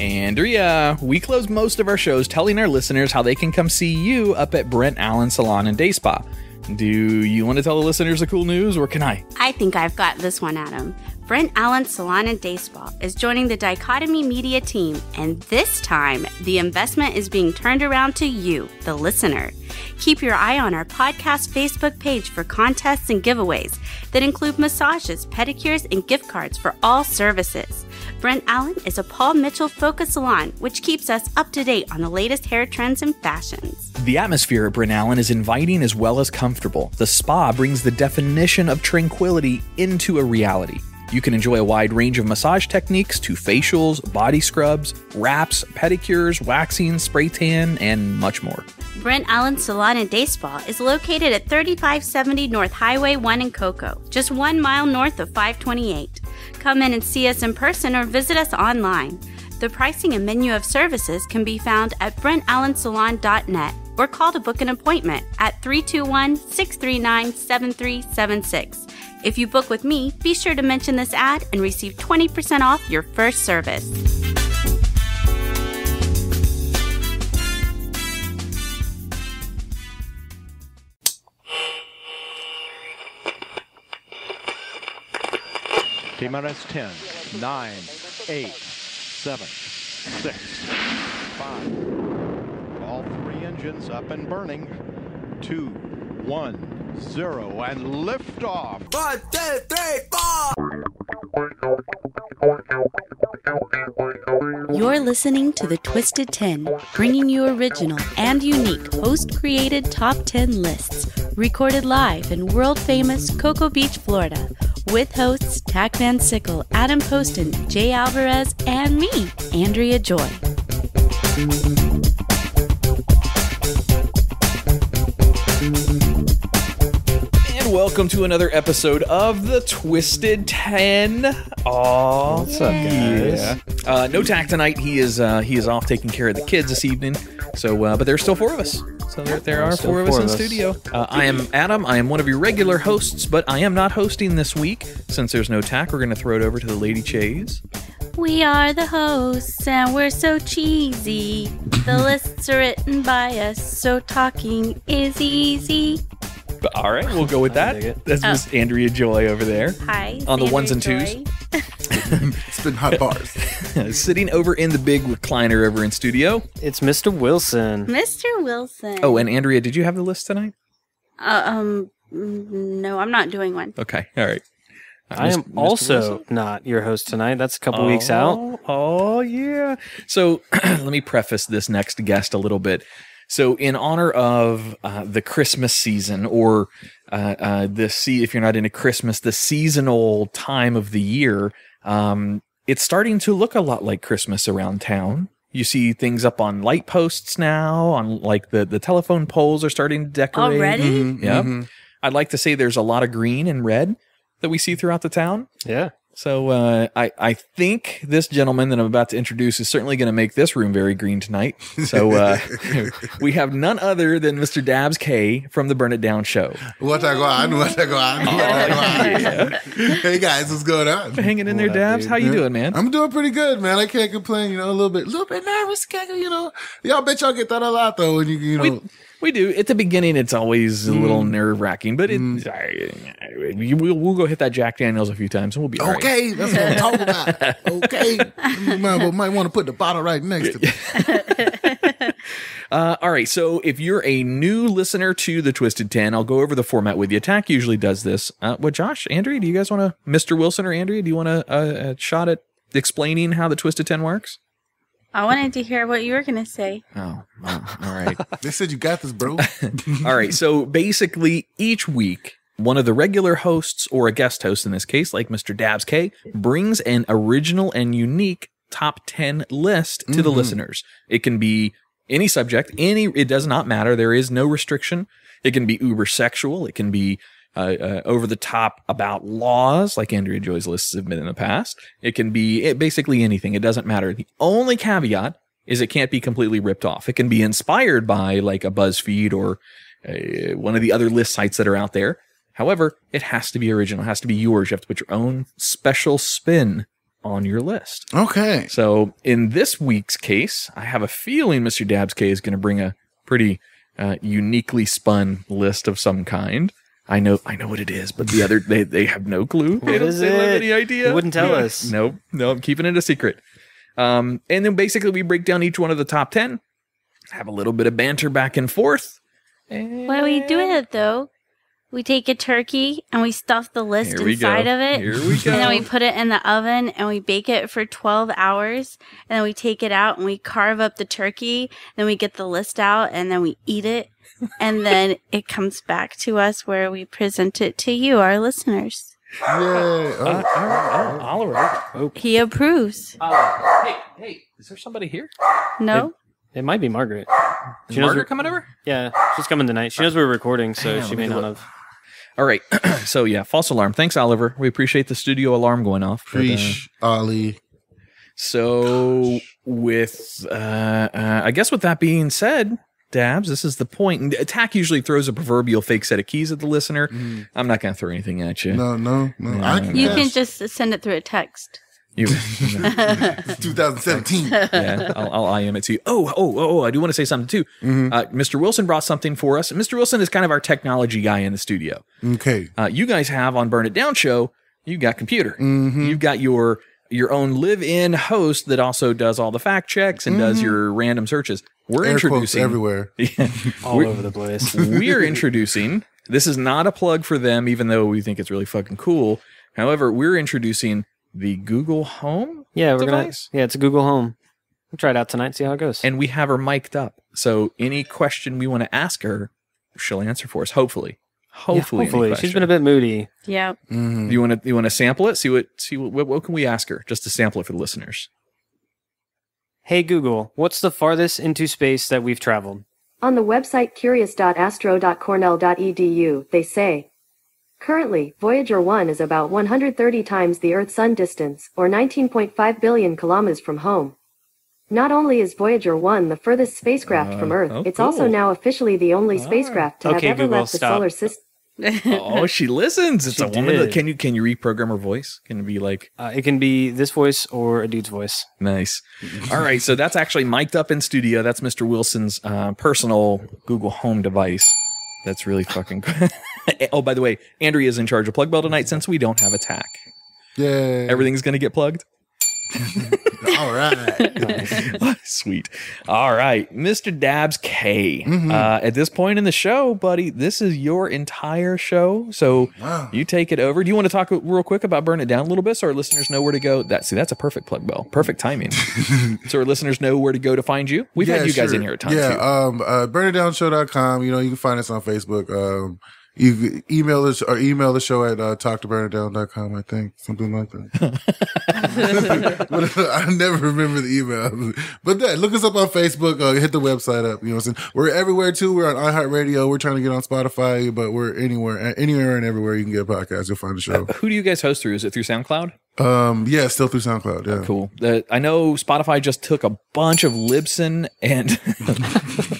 Andrea, we close most of our shows telling our listeners how they can come see you up at Brent Allen Salon and Day Spa. Do you want to tell the listeners the cool news, or can I? I think I've got this one, Adam. Brent Allen Salon and Day Spa is joining the Dichotomy Media team, and this time, the investment is being turned around to you, the listener. Keep your eye on our podcast Facebook page for contests and giveaways that include massages, pedicures, and gift cards for all services. Brent Allen is a Paul Mitchell-focused salon, which keeps us up to date on the latest hair trends and fashions. The atmosphere at Brent Allen is inviting as well as comfortable. The spa brings the definition of tranquility into a reality. You can enjoy a wide range of massage techniques to facials, body scrubs, wraps, pedicures, waxing, spray tan, and much more. Brent Allen Salon and Day Spa is located at 3570 North Highway 1 in Cocoa, just 1 mile north of 528. Come in and see us in person or visit us online. The pricing and menu of services can be found at BrentAllenSalon.net or call to book an appointment at 321-639-7376. If you book with me, be sure to mention this ad and receive 20% off your first service. T-minus 10, 9, 8, 7, 6, 5. All three engines up and burning. 2, 1, 0, and liftoff. 1, 2, 3, 4. You're listening to The Twisted 10, bringing you original and unique host-created top 10 lists, recorded live in world-famous Cocoa Beach, Florida, with hosts Tach Van Sickle, Adam Poston, Jay Alvarez, and me, Andrea Joy. Welcome to another episode of The Twisted 10. Aw, what's up, guys? Yeah. No Tach tonight. He is off taking care of the kids this evening. So, but there's still 4 of us. So there are 4 of us in studio. I am Adam. I am one of your regular hosts, but I am not hosting this week. Since there's no Tach, we're going to throw it over to the Lady Chays. We are the hosts, and we're so cheesy. The lists are written by us, so talking is easy. But, all right, we'll go with that. That's Miss Andrea Joy over there. Hi, on the ones and Joy. twos. Spitting hot bars. Sitting over in the big recliner over in studio. It's Mr. Wilson. Mr. Wilson. Oh, and Andrea, did you have the list tonight? No, I'm not doing one. Okay, all right. I am Mr. also Wilson? not your host tonight. That's a couple weeks out. Oh, yeah. So let me preface this next guest a little bit. So in honor of the Christmas season, or if you're not into Christmas, the seasonal time of the year, it's starting to look a lot like Christmas around town. You see things up on light posts now, on like the telephone poles are starting to decorate. Already? Mm-hmm. Yep. Mm-hmm. I'd like to say there's a lot of green and red that we see throughout the town. Yeah. So I think this gentleman that I'm about to introduce is certainly going to make this room very green tonight. So we have none other than Mr. Dabbz Kay from the Burn It Down show. What I go on? Yeah. Hey guys, what's going on? Hanging in there, Dabbz. How you doing, man? I'm doing pretty good, man. I can't complain. You know, a little bit nervous. You know, y'all bet y'all get that a lot though. When you know. We do. At the beginning, it's always a little nerve-wracking, but we'll go hit that Jack Daniels a few times, and we'll be all right. Okay, that's what I'm talking about. Okay. Might want to put the bottle right next to me. All right, so if you're a new listener to the Twisted 10, I'll go over the format with you. Tach usually does this. Josh, Andrea, do you guys want to, Mr. Wilson or Andrea, do you want a shot at explaining how the Twisted 10 works? I wanted to hear what you were going to say. Oh, well, all right. They said you got this, bro. All right, so basically each week, one of the regular hosts, or a guest host in this case, like Mr. Dabbz Kay, brings an original and unique top 10 list to the listeners. It can be any subject, it does not matter. There is no restriction. It can be uber sexual. It can be over the top about laws, like Andrea Joy's lists have been in the past. It can be basically anything. It doesn't matter. The only caveat is it can't be completely ripped off. It can be inspired by like a BuzzFeed or one of the other list sites that are out there. However, it has to be original. It has to be yours. You have to put your own special spin on your list. Okay. So in this week's case, I have a feeling Mr. Dabbz Kay is going to bring a pretty uniquely spun list of some kind. I know what it is, but the other they have no clue. They don't have any idea. They wouldn't tell us. No, I'm keeping it a secret. And then basically we break down each one of the top 10, have a little bit of banter back and forth. What we do with it though? We take a turkey and we stuff the list inside of it. Here we go. And then we put it in the oven and we bake it for 12 hours. And then we take it out and we carve up the turkey. Then we get the list out and then we eat it. And then it comes back to us where we present it to you, our listeners. Yeah. Oliver. He approves. Hey, is there somebody here? No? It might be Margaret. Is Margaret coming over? Yeah, she's coming tonight. She knows we're recording, so Hang on, she may let me not look. have. All right. So yeah, false alarm. Thanks, Oliver. We appreciate the studio alarm going off. Preach, Ollie. So with, I guess with that being said, Dabbz, this is the point. And Tach usually throws a proverbial fake set of keys at the listener. I'm not going to throw anything at you. No. You can just send it through a text. You, 2017. yeah, I'll IM it to you. Oh, I do want to say something too. Mr. Wilson brought something for us. Mr. Wilson is kind of our technology guy in the studio. Okay. You guys have on Burn It Down show, you got computer. You've got your own live-in host that also does all the fact checks and does your random searches. We're Air quotes introducing everywhere. All over the place. We're introducing. This is not a plug for them, even though we think it's really fucking cool. However, we're introducing the Google Home. Yeah, device? it's a Google Home. We'll try it out tonight, see how it goes. And we have her mic'd up. So any question we want to ask her, she'll answer for us, hopefully. Hopefully. She's been a bit moody. Yeah. You want to sample it? See what can we ask her just to sample it for the listeners? Hey Google, what's the farthest into space that we've traveled? On the website curious.astro.cornell.edu, they say, currently, Voyager 1 is about 130 times the Earth-Sun distance, or 19.5 billion kilometers from home. Not only is Voyager 1 the furthest spacecraft from Earth, it's also now officially the only spacecraft to have ever Google, left the stop. solar system. Oh, she listens. It's She a woman. did. Can you reprogram her voice? Can it be like It can be this voice or a dude's voice. nice? All right, so that's actually mic'd up in studio. That's Mr. Wilson's personal Google Home device. That's really fucking good. Oh, by the way, Andrea is in charge of Plug Bell tonight since we don't have a TAC. Yeah. Everything's going to get plugged? All right. Sweet. All right, Mr. Dabbz Kay. At this point in the show, buddy, this is your entire show, so you take it over. Do you want to talk real quick about Burn It Down a little bit so our listeners know where to go? That's a perfect plug bell. Perfect timing. So our listeners know where to go to find you. We've had you guys in here a ton too. burnitdownshow.com. You can find us on Facebook. You can email us or email the show at talktoBurnItDown.com, I think. Something like that. But, I never remember the email. But look us up on Facebook. Hit the website up. You know what I'm saying? We're everywhere too. We're on iHeartRadio. We're trying to get on Spotify, but we're anywhere and everywhere you can get a podcast. You'll find the show. Who do you guys host through? Is it through SoundCloud? Yeah, still through SoundCloud. Yeah. Cool. I know Spotify just took a bunch of Libsyn and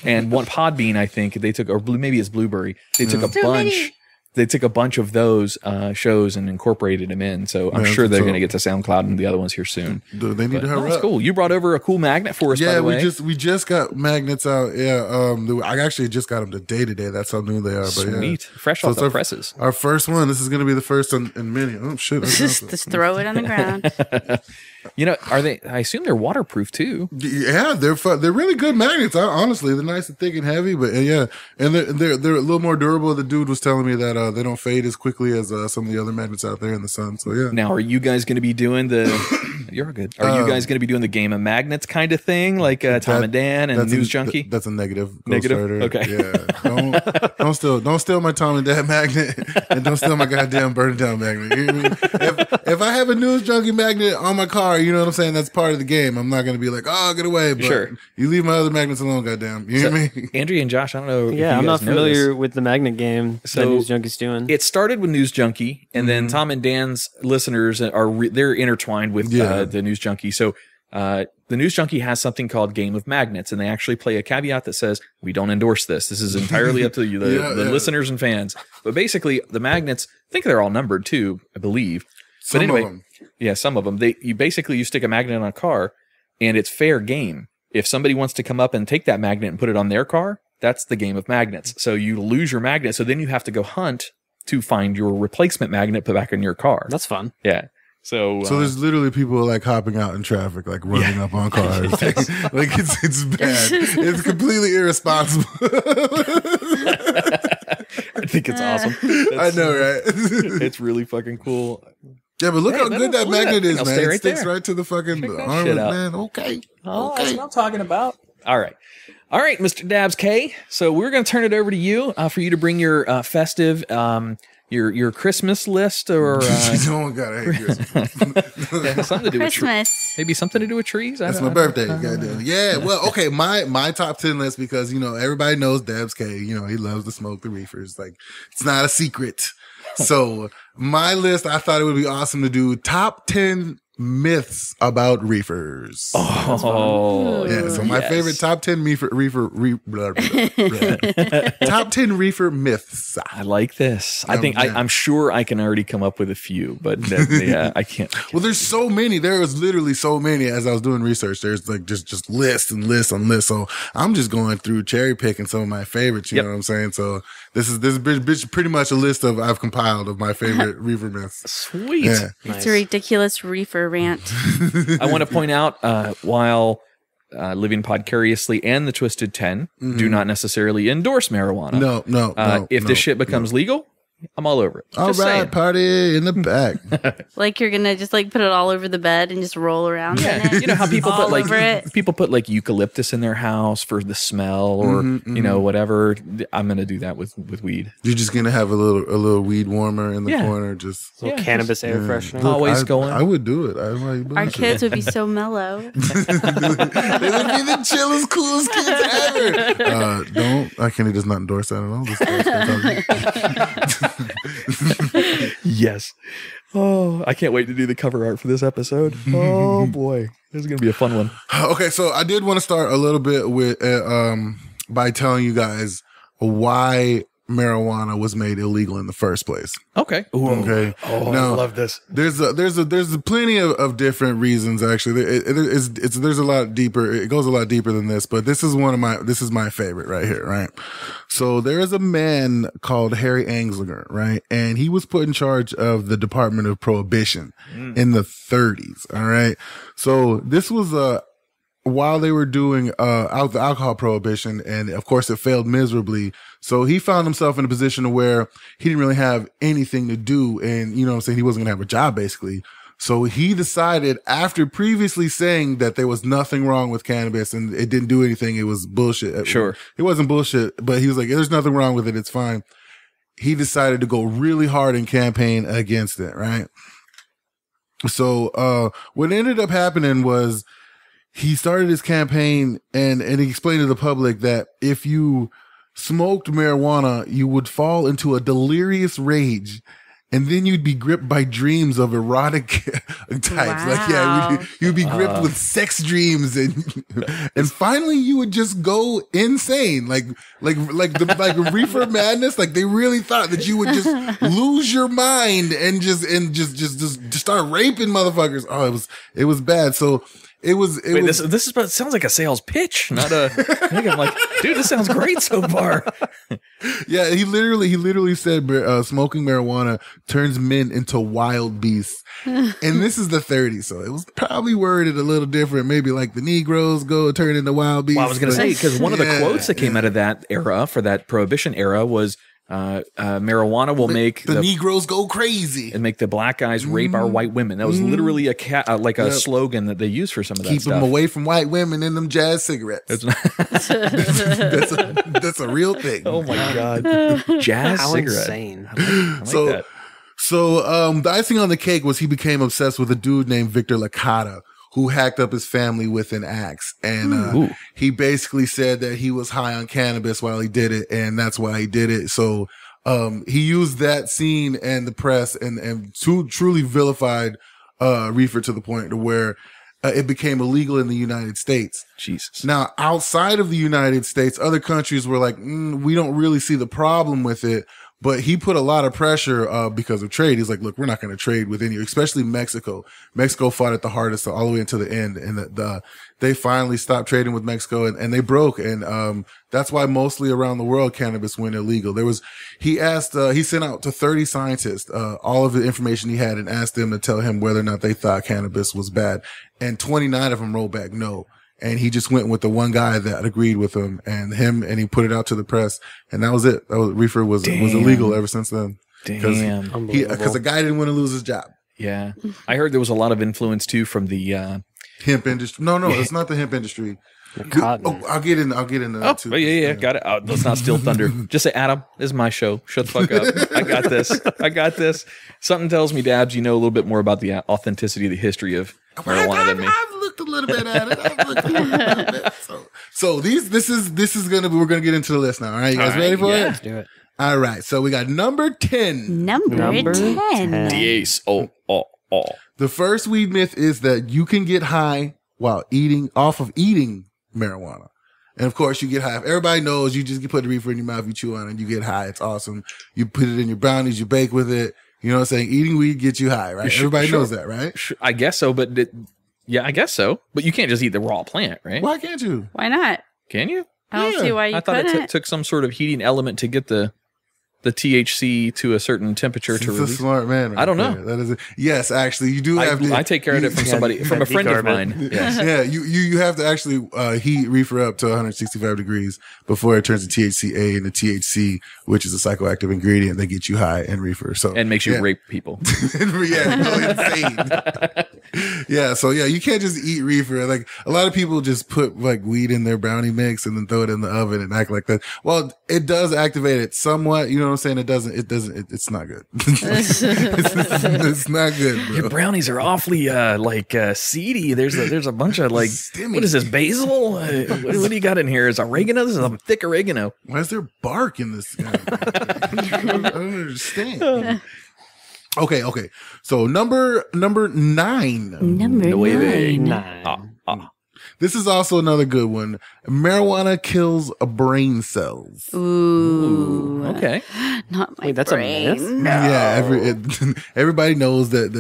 and one Podbean, I think they took, or maybe it's Blueberry. They took a bunch. They took a bunch of those shows and incorporated them in. So I'm sure they're going to get to SoundCloud and the other ones here soon. They need to hurry That's up. cool. You brought over a cool magnet for us, by the way. we just got magnets out. Yeah, I actually just got them today. That's how new they are. But Sweet. yeah. Fresh off the presses. Our first one. This is going to be the first in many. Oh shit! Just throw it on the ground. You know, are they? I assume they're waterproof too. Yeah, they're really good magnets. Honestly, they're nice and thick and heavy. But yeah, and they're a little more durable. The dude was telling me that they don't fade as quickly as some of the other magnets out there in the sun. So yeah. Now, are you guys going to be doing the? You're good. Are you guys going to be doing the game of magnets kind of thing, like Tom and Dan and News Junkie? That's a negative. Negative. Okay. Yeah. Don't steal my Tom and Dan magnet, and don't steal my goddamn Burn It Down magnet. You know what I mean? If I have a News Junkie magnet on my car, you know what I'm saying? That's part of the game. I'm not going to be like, oh, get away. But sure. You leave my other magnets alone, goddamn. You know what I mean? Andrea and Josh, I don't know. Yeah, I'm not familiar with the magnet game that News Junkie's doing. It started with News Junkie, and then Tom and Dan's listeners they're intertwined with the News Junkie. So the News Junkie has something called Game of Magnets, and they actually play a caveat that says, we don't endorse this. This is entirely up to you, the listeners and fans. But basically, the magnets, I think they're all numbered too, I believe. But anyway, Yeah, some of them. You stick a magnet on a car, and it's fair game. If somebody wants to come up and take that magnet and put it on their car, that's the game of magnets. So you lose your magnet, so then you have to go hunt to find your replacement magnet put back in your car. That's fun. Yeah. So there's literally people like hopping out in traffic, like running up on cars. Like it's bad. It's completely irresponsible. I think it's awesome. I know, right? It's really fucking cool. Yeah, but look how good that magnet is, man. It sticks there. right to the fucking Check that arm, shit out. man. Okay. Oh, that's what I'm talking about. All right, Mr. Dabbz Kay. So we're going to turn it over to you for you to bring your festive, your Christmas list, or no one got Christmas. something to do with Christmas. maybe something to do with trees. That's my birthday. Goddamn. Yeah. Well, okay. My top 10 list, because everybody knows Dabbz Kay. He loves to smoke the reefers. Like, it's not a secret. So my list, I thought it would be awesome to do top 10 myths about reefers. Oh, yeah. So my favorite top 10 top 10 reefer myths. I like this. I'm sure I can already come up with a few, but I can't. Well, there's so many. There was literally so many as I was doing research. There's like just lists and lists on lists. So I'm just going through cherry picking some of my favorites. You know what I'm saying? So this is pretty much a list I've compiled of my favorite reefer myths. Sweet. Yeah. It's a ridiculous reefer rant. I want to point out while Living Podcariously and the Twisted 10 do not necessarily endorse marijuana. No. If this shit becomes legal, I'm all over it. All Just right, saying. party in the back. Like you're gonna just like put it all over the bed and just roll around in it. You know how people all put over it. people put like eucalyptus in their house for the smell, or whatever. I'm gonna do that with weed. You're just gonna have a little weed warmer in the corner, just A little cannabis air freshener. Always going. I would do it. Our kids would be so mellow. They would be the chillest, coolest kids ever. Kenny does not endorse that at all. Yes. Oh, I can't wait to do the cover art for this episode. Oh boy, this is gonna be a fun one. Okay, so I did want to start a little bit with by telling you guys why marijuana was made illegal in the first place. Okay. Ooh. Okay. Oh, now, I love this. There's plenty of different reasons. Actually, there's a lot deeper. It goes a lot deeper than this, but this is my favorite right here. Right. So there is a man called Harry Anslinger, right, and he was put in charge of the Department of Prohibition in the 30s. All right. So this was while they were doing the alcohol prohibition, and of course it failed miserably. So he found himself in a position where he didn't really have anything to do, and he wasn't gonna have a job basically. So he decided, after previously saying that there was nothing wrong with cannabis and it didn't do anything, it was bullshit. Sure. It wasn't bullshit, but he was like, there's nothing wrong with it, it's fine. He decided to go really hard and campaign against it, right? So what ended up happening was he started his campaign and he explained to the public that if you smoked marijuana, you would fall into a delirious rage, and then you'd be gripped by dreams of erotic types. Wow. Like, you'd be gripped with sex dreams, and finally you would just go insane. Like reefer madness. Like, they really thought that you would just lose your mind and just start raping motherfuckers. Oh, it was bad. So This sounds like a sales pitch, not a. I think I'm like, dude, this sounds great so far. Yeah, he literally said smoking marijuana turns men into wild beasts, and this is the 30s, so it was probably worded a little different. Maybe like the Negroes turn into wild beasts. Well, I was going to say, because one of the quotes that came out of that era, for that Prohibition era, was marijuana will make the Negroes go crazy and make the black guys rape our white women. That was literally a slogan that they used for some of that Keep stuff. them away from white women and them jazz cigarettes. That's a real thing. Oh my god, jazz How cigarette. insane. I like that. So the icing on the cake was he became obsessed with a dude named Victor Licata, who hacked up his family with an axe. And he basically said that he was high on cannabis while he did it, and that's why he did it. So he used that scene and the press and truly vilified reefer to the point to where it became illegal in the United States. Jesus. Now, outside of the United States, other countries were like, we don't really see the problem with it. But he put a lot of pressure because of trade. He's like, look, we're not going to trade with any, especially Mexico. Mexico fought it the hardest all the way into the end. And they finally stopped trading with Mexico and they broke. And that's why mostly around the world cannabis went illegal. He sent out to 30 scientists all of the information he had and asked them to tell him whether or not they thought cannabis was bad. And 29 of them rolled back no. And he just went with the one guy that agreed with him, and he put it out to the press, and that was it. Reefer was illegal ever since then. Damn. Because the guy didn't want to lose his job. Yeah. I heard there was a lot of influence too from the hemp industry. No, it's not the hemp industry. I'll get in that too. Yeah, got it. Let's not steal thunder. Just say, Adam, this is my show. Shut the fuck up. I got this. Something tells me, Dabbz, you know a little bit more about the authenticity of the history of marijuana than me. I've looked a little bit at it. So we're gonna get into the list now. All right, you guys ready for it? Let's do it. All right. So we got number 10. Number 10. Yes. Oh. The first weed myth is that you can get high while eating marijuana. And of course you get high. Everybody knows you just put the reefer in your mouth, you chew on it, and you get high. It's awesome. You put it in your brownies, you bake with it. You know what I'm saying? Eating weed gets you high, right? Everybody knows that, right? I guess so, but I guess so. But you can't just eat the raw plant, right? Why can't you? Why not? Can you? I don't see why you couldn't. I thought it took some sort of heating element to get the THC to a certain temperature to release. He's a smart man. Right? I don't know. That is it. Yes, actually, you do have to. I take care of it from a friend of mine. Yes. Yeah, you have to actually heat reefer up to 165 degrees before it turns to THCA and the THC, which is a psychoactive ingredient that gets you high in reefer. So and makes you rape people. Yeah, go insane. Yeah, so you can't just eat reefer. Like a lot of people just put like weed in their brownie mix and then throw it in the oven and act like that. Well, it does activate it somewhat. You know what I'm saying? It's not good. It's not good, bro. Your brownies are awfully seedy. There's a bunch of like stimmy. What is this, basil? What do you got in here? Is oregano? This is a thick oregano. Why is there bark in this? I don't understand. Okay. So number 9. Number 9. This is also another good one. Marijuana kills brain cells. Ooh. Okay. Not my Wait, that's brain. a myth? No. Yeah, everybody knows that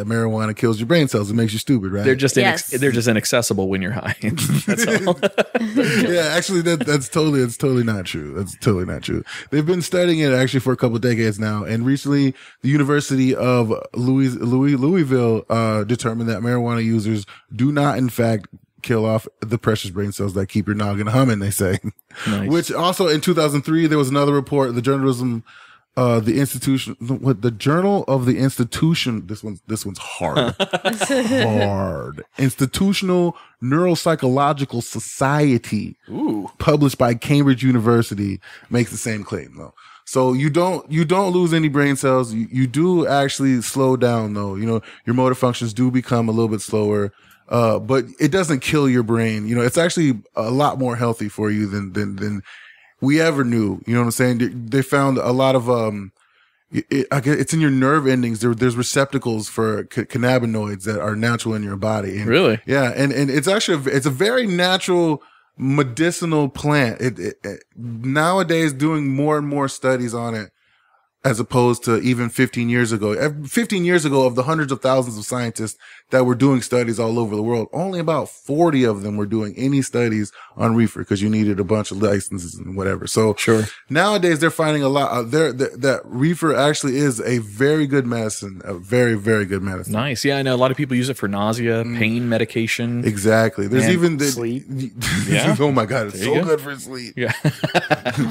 marijuana kills your brain cells. It makes you stupid, right? They're just inaccessible when you're high. That's all. Yeah, actually, that's totally not true. That's totally not true. They've been studying it actually for a couple of decades now, and recently the University of Louisville determined that marijuana users do not, in fact, kill off the precious brain cells that keep your noggin humming, they say. Nice. Which also in 2003, there was another report, the Journal of the Institution, this one's hard. Hard. Institutional Neuropsychological Society, published by Cambridge University, makes the same claim though. So you don't lose any brain cells. You do actually slow down though. You know, your motor functions do become a little bit slower. But it doesn't kill your brain. You know, it's actually a lot more healthy for you than we ever knew. You know what I'm saying? They found a lot of, it's in your nerve endings. There's receptacles for cannabinoids that are natural in your body. And, really? Yeah. And it's actually, it's a very natural medicinal plant. Nowadays doing more and more studies on it, as opposed to even 15 years ago. 15 years ago, of the hundreds of thousands of scientists that were doing studies all over the world, only about 40 of them were doing any studies on reefer because you needed a bunch of licenses and whatever. So sure. Nowadays they're finding a lot that reefer actually is a very good medicine, a very, very good medicine. Nice. Yeah, I know a lot of people use it for nausea, pain medication. Exactly. There's even sleep. Yeah. Oh my God. It's so good for sleep. Yeah.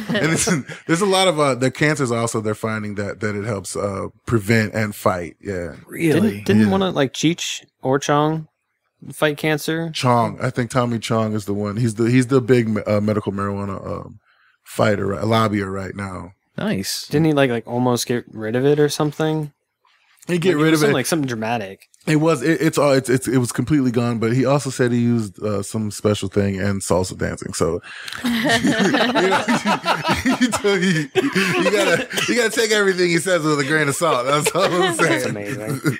And there's a lot of, the cancers also, they're finding that it helps, prevent and fight. Yeah. Really? Didn't one of like Cheech or Chong fight cancer? Chong. I think Tommy Chong is the one. He's the big medical marijuana fighter, lobbyer right now. Nice. Didn't he like almost get rid of it or something? He get rid of it. Like something dramatic. It was it was completely gone, but he also said he used some special thing and salsa dancing. So you gotta take everything he says with a grain of salt. That's all I'm saying. That's amazing.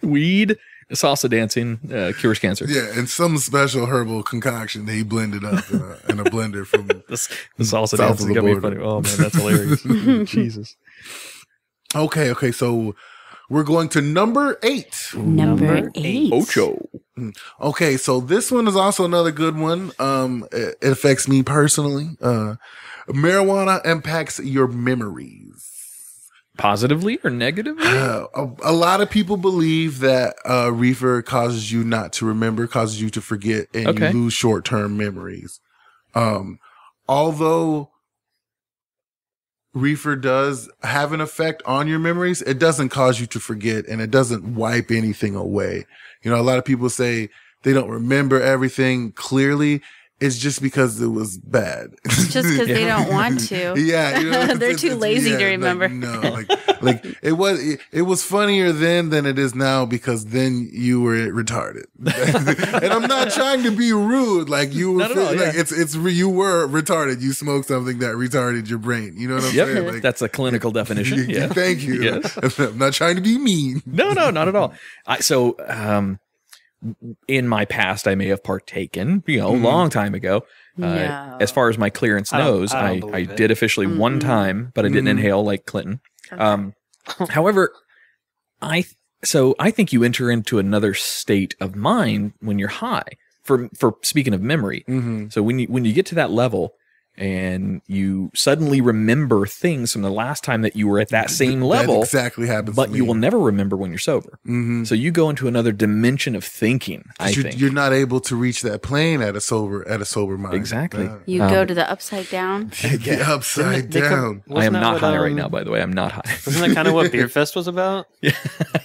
Weed Salsa dancing cures cancer. Yeah, and some special herbal concoction that he blended up in a blender from The salsa dancing is gonna be funny. Oh man, that's hilarious. Jesus. Okay, so we're going to number 8. Number 8. Ocho. Okay, so this one is also another good one. It affects me personally. Marijuana impacts your memories. Positively or negatively? A lot of people believe that reefer causes you not to remember, causes you to forget, and you lose short-term memories. Although reefer does have an effect on your memories, it doesn't cause you to forget, and it doesn't wipe anything away. You know, a lot of people say they don't remember everything clearly. It's just because it was bad. It's just because they don't want to. Yeah, you know, they're too lazy to remember. Like it was funnier then than it is now because then you were retarded. And I'm not trying to be rude. Like you were, you were retarded. You smoked something that retarded your brain. You know what I'm saying? Like, that's a clinical definition. Yeah. Thank you. Yes. I'm not trying to be mean. No, not at all. In my past, I may have partaken, a long time ago. As far as my clearance knows, I did officially one time, but I didn't inhale like Clinton. Okay. However, I think you enter into another state of mind when you're high. For speaking of memory, so when you get to that level and you suddenly remember things from the last time that you were at that same level, that exactly happens. But you will never remember when you're sober. So you go into another dimension of thinking. I think you're not able to reach that plane at a sober mind. Exactly. You go to the upside down. The upside down. I am not high right now. By the way, I'm not high. Wasn't that kind of what Beer Fest was about? Yeah.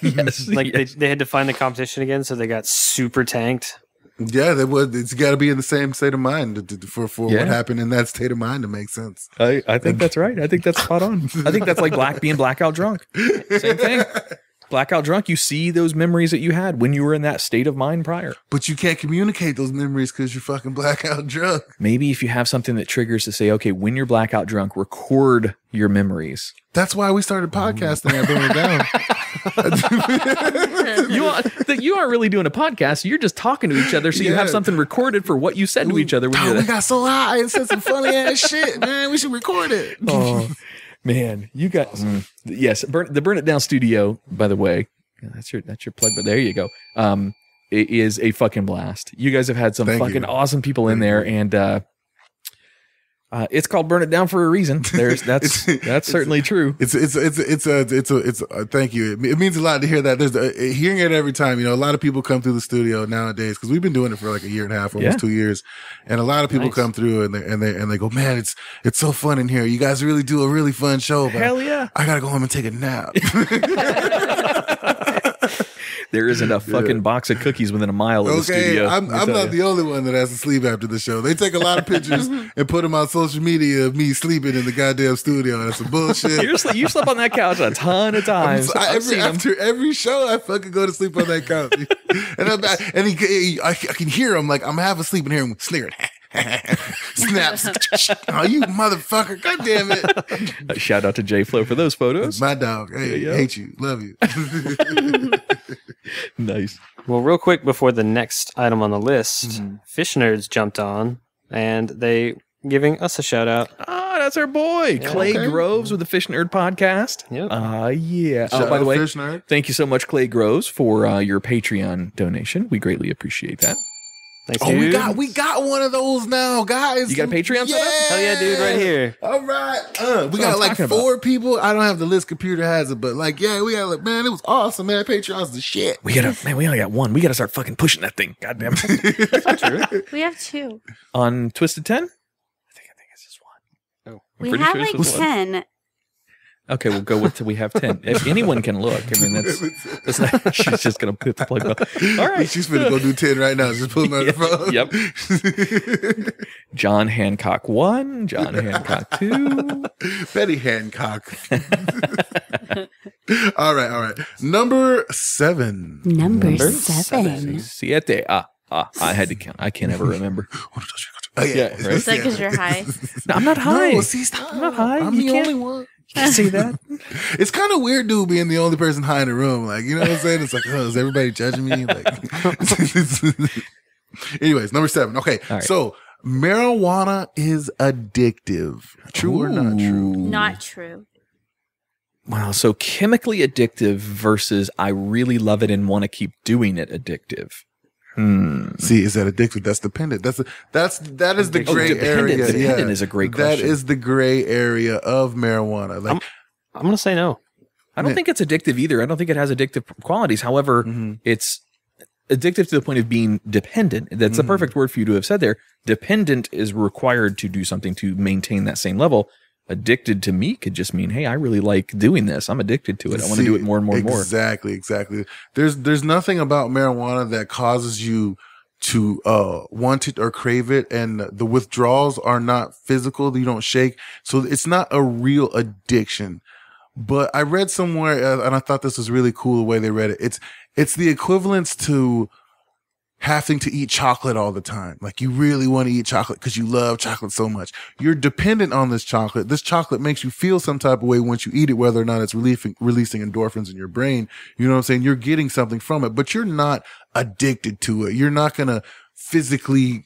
Yes. Like they had to find the competition again, so they got super tanked. Yeah, they would. It's got to be in the same state of mind for what happened in that state of mind to make sense. I think that's right. I think that's spot on. I think that's like being blackout drunk. Same thing. Blackout drunk, you see those memories that you had when you were in that state of mind prior. But you can't communicate those memories because you're fucking blackout drunk. Maybe if you have something that triggers to say, okay, when you're blackout drunk, record your memories. That's why we started podcasting at Burn It Down. You aren't really doing a podcast. You're just talking to each other, so you have something recorded for what you said to each other. We got so high and said some funny ass shit, man. We should record it. Oh, man, you got yes. The Burn It Down studio, by the way, that's your plug. But there you go. It is a fucking blast. You guys have had some awesome people in there, and it's called Burn It Down for a reason. That's certainly true. It's thank you. It means a lot to hear that. There's hearing it every time. A lot of people come through the studio nowadays because we've been doing it for like a year and a half, almost 2 years, and a lot of people come through and they go, man, it's so fun in here. You guys really do a really fun show. But hell yeah! I gotta go home and take a nap. There isn't a fucking box of cookies within a mile of the studio. I'm not the only one that has to sleep after the show. They take a lot of pictures and put them on social media of me sleeping in the goddamn studio. That's some bullshit. You slept on that couch a ton of times. After every show, I fucking go to sleep on that couch. And I can hear him like I'm half asleep and hear him sneering. Snaps. Oh, you motherfucker. God damn it. Shout out to J-Flow for those photos. My dog. Hey, hate you. Love you. Nice. Well, real quick before the next item on the list, Fish Nerds jumped on and they giving us a shout out. That's our boy, Clay Groves with the Fish Nerd podcast. Yep. Yeah. Shout by the way, Fish Nerd. Thank you so much, Clay Groves, for your Patreon donation. We greatly appreciate that. Thanks, dude. we got one of those now, guys. You got a Patreon set up? Hell yeah, dude, right here. All right. We got like 4 people. I don't have the list. Computer has it, but we got man, it was awesome, man. Patreon's the shit. We only got 1. We gotta start fucking pushing that thing. Goddamn. That's not true. We have 2. On Twisted 10? I think it's just 1. Oh, we have like 10. Okay, we'll go with till we have 10. If anyone can look, I mean, that's not, she's just going to put the plug up. All right. She's going to go do 10 right now. Just pull out the phone. Yep. John Hancock 1, John Hancock 2. Betty Hancock. All right. Number 7. Number 7. Siete. I had to count. I can't ever remember. Oh, yeah. Right? Is that because you're high? No, I'm not high. No, see, stop. I'm not high. I'm You the can't- only one. You can't say that. It's kind of weird, dude, being the only person high in the room. Like, you know what I'm saying? It's like, oh, is everybody judging me? Like, anyways, number 7. Okay, All right. so marijuana is addictive. True or not true? Not true. Wow. So chemically addictive versus I really love it and want to keep doing it addictive. See, is that addictive? That's dependent. That is the gray area. Dependent is a great question. That is the gray area of marijuana. Like, I'm going to say no. I don't think it's addictive either. I don't think it has addictive qualities. However, it's addictive to the point of being dependent. That's the perfect word for you to have said there. Dependent is required to do something to maintain that same level. Addicted to me could just mean, hey, I really like doing this. I'm addicted to it. I want to do it more and more and more. Exactly. There's nothing about marijuana that causes you to want it or crave it, and the withdrawals are not physical. You don't shake, so it's not a real addiction. But I read somewhere, and I thought this was really cool the way they read it. It's the equivalence to having to eat chocolate all the time. Like, you really want to eat chocolate because you love chocolate so much. You're dependent on this chocolate. This chocolate makes you feel some type of way once you eat it, whether or not it's releasing endorphins in your brain. You know what I'm saying? You're getting something from it, but you're not addicted to it. You're not going to physically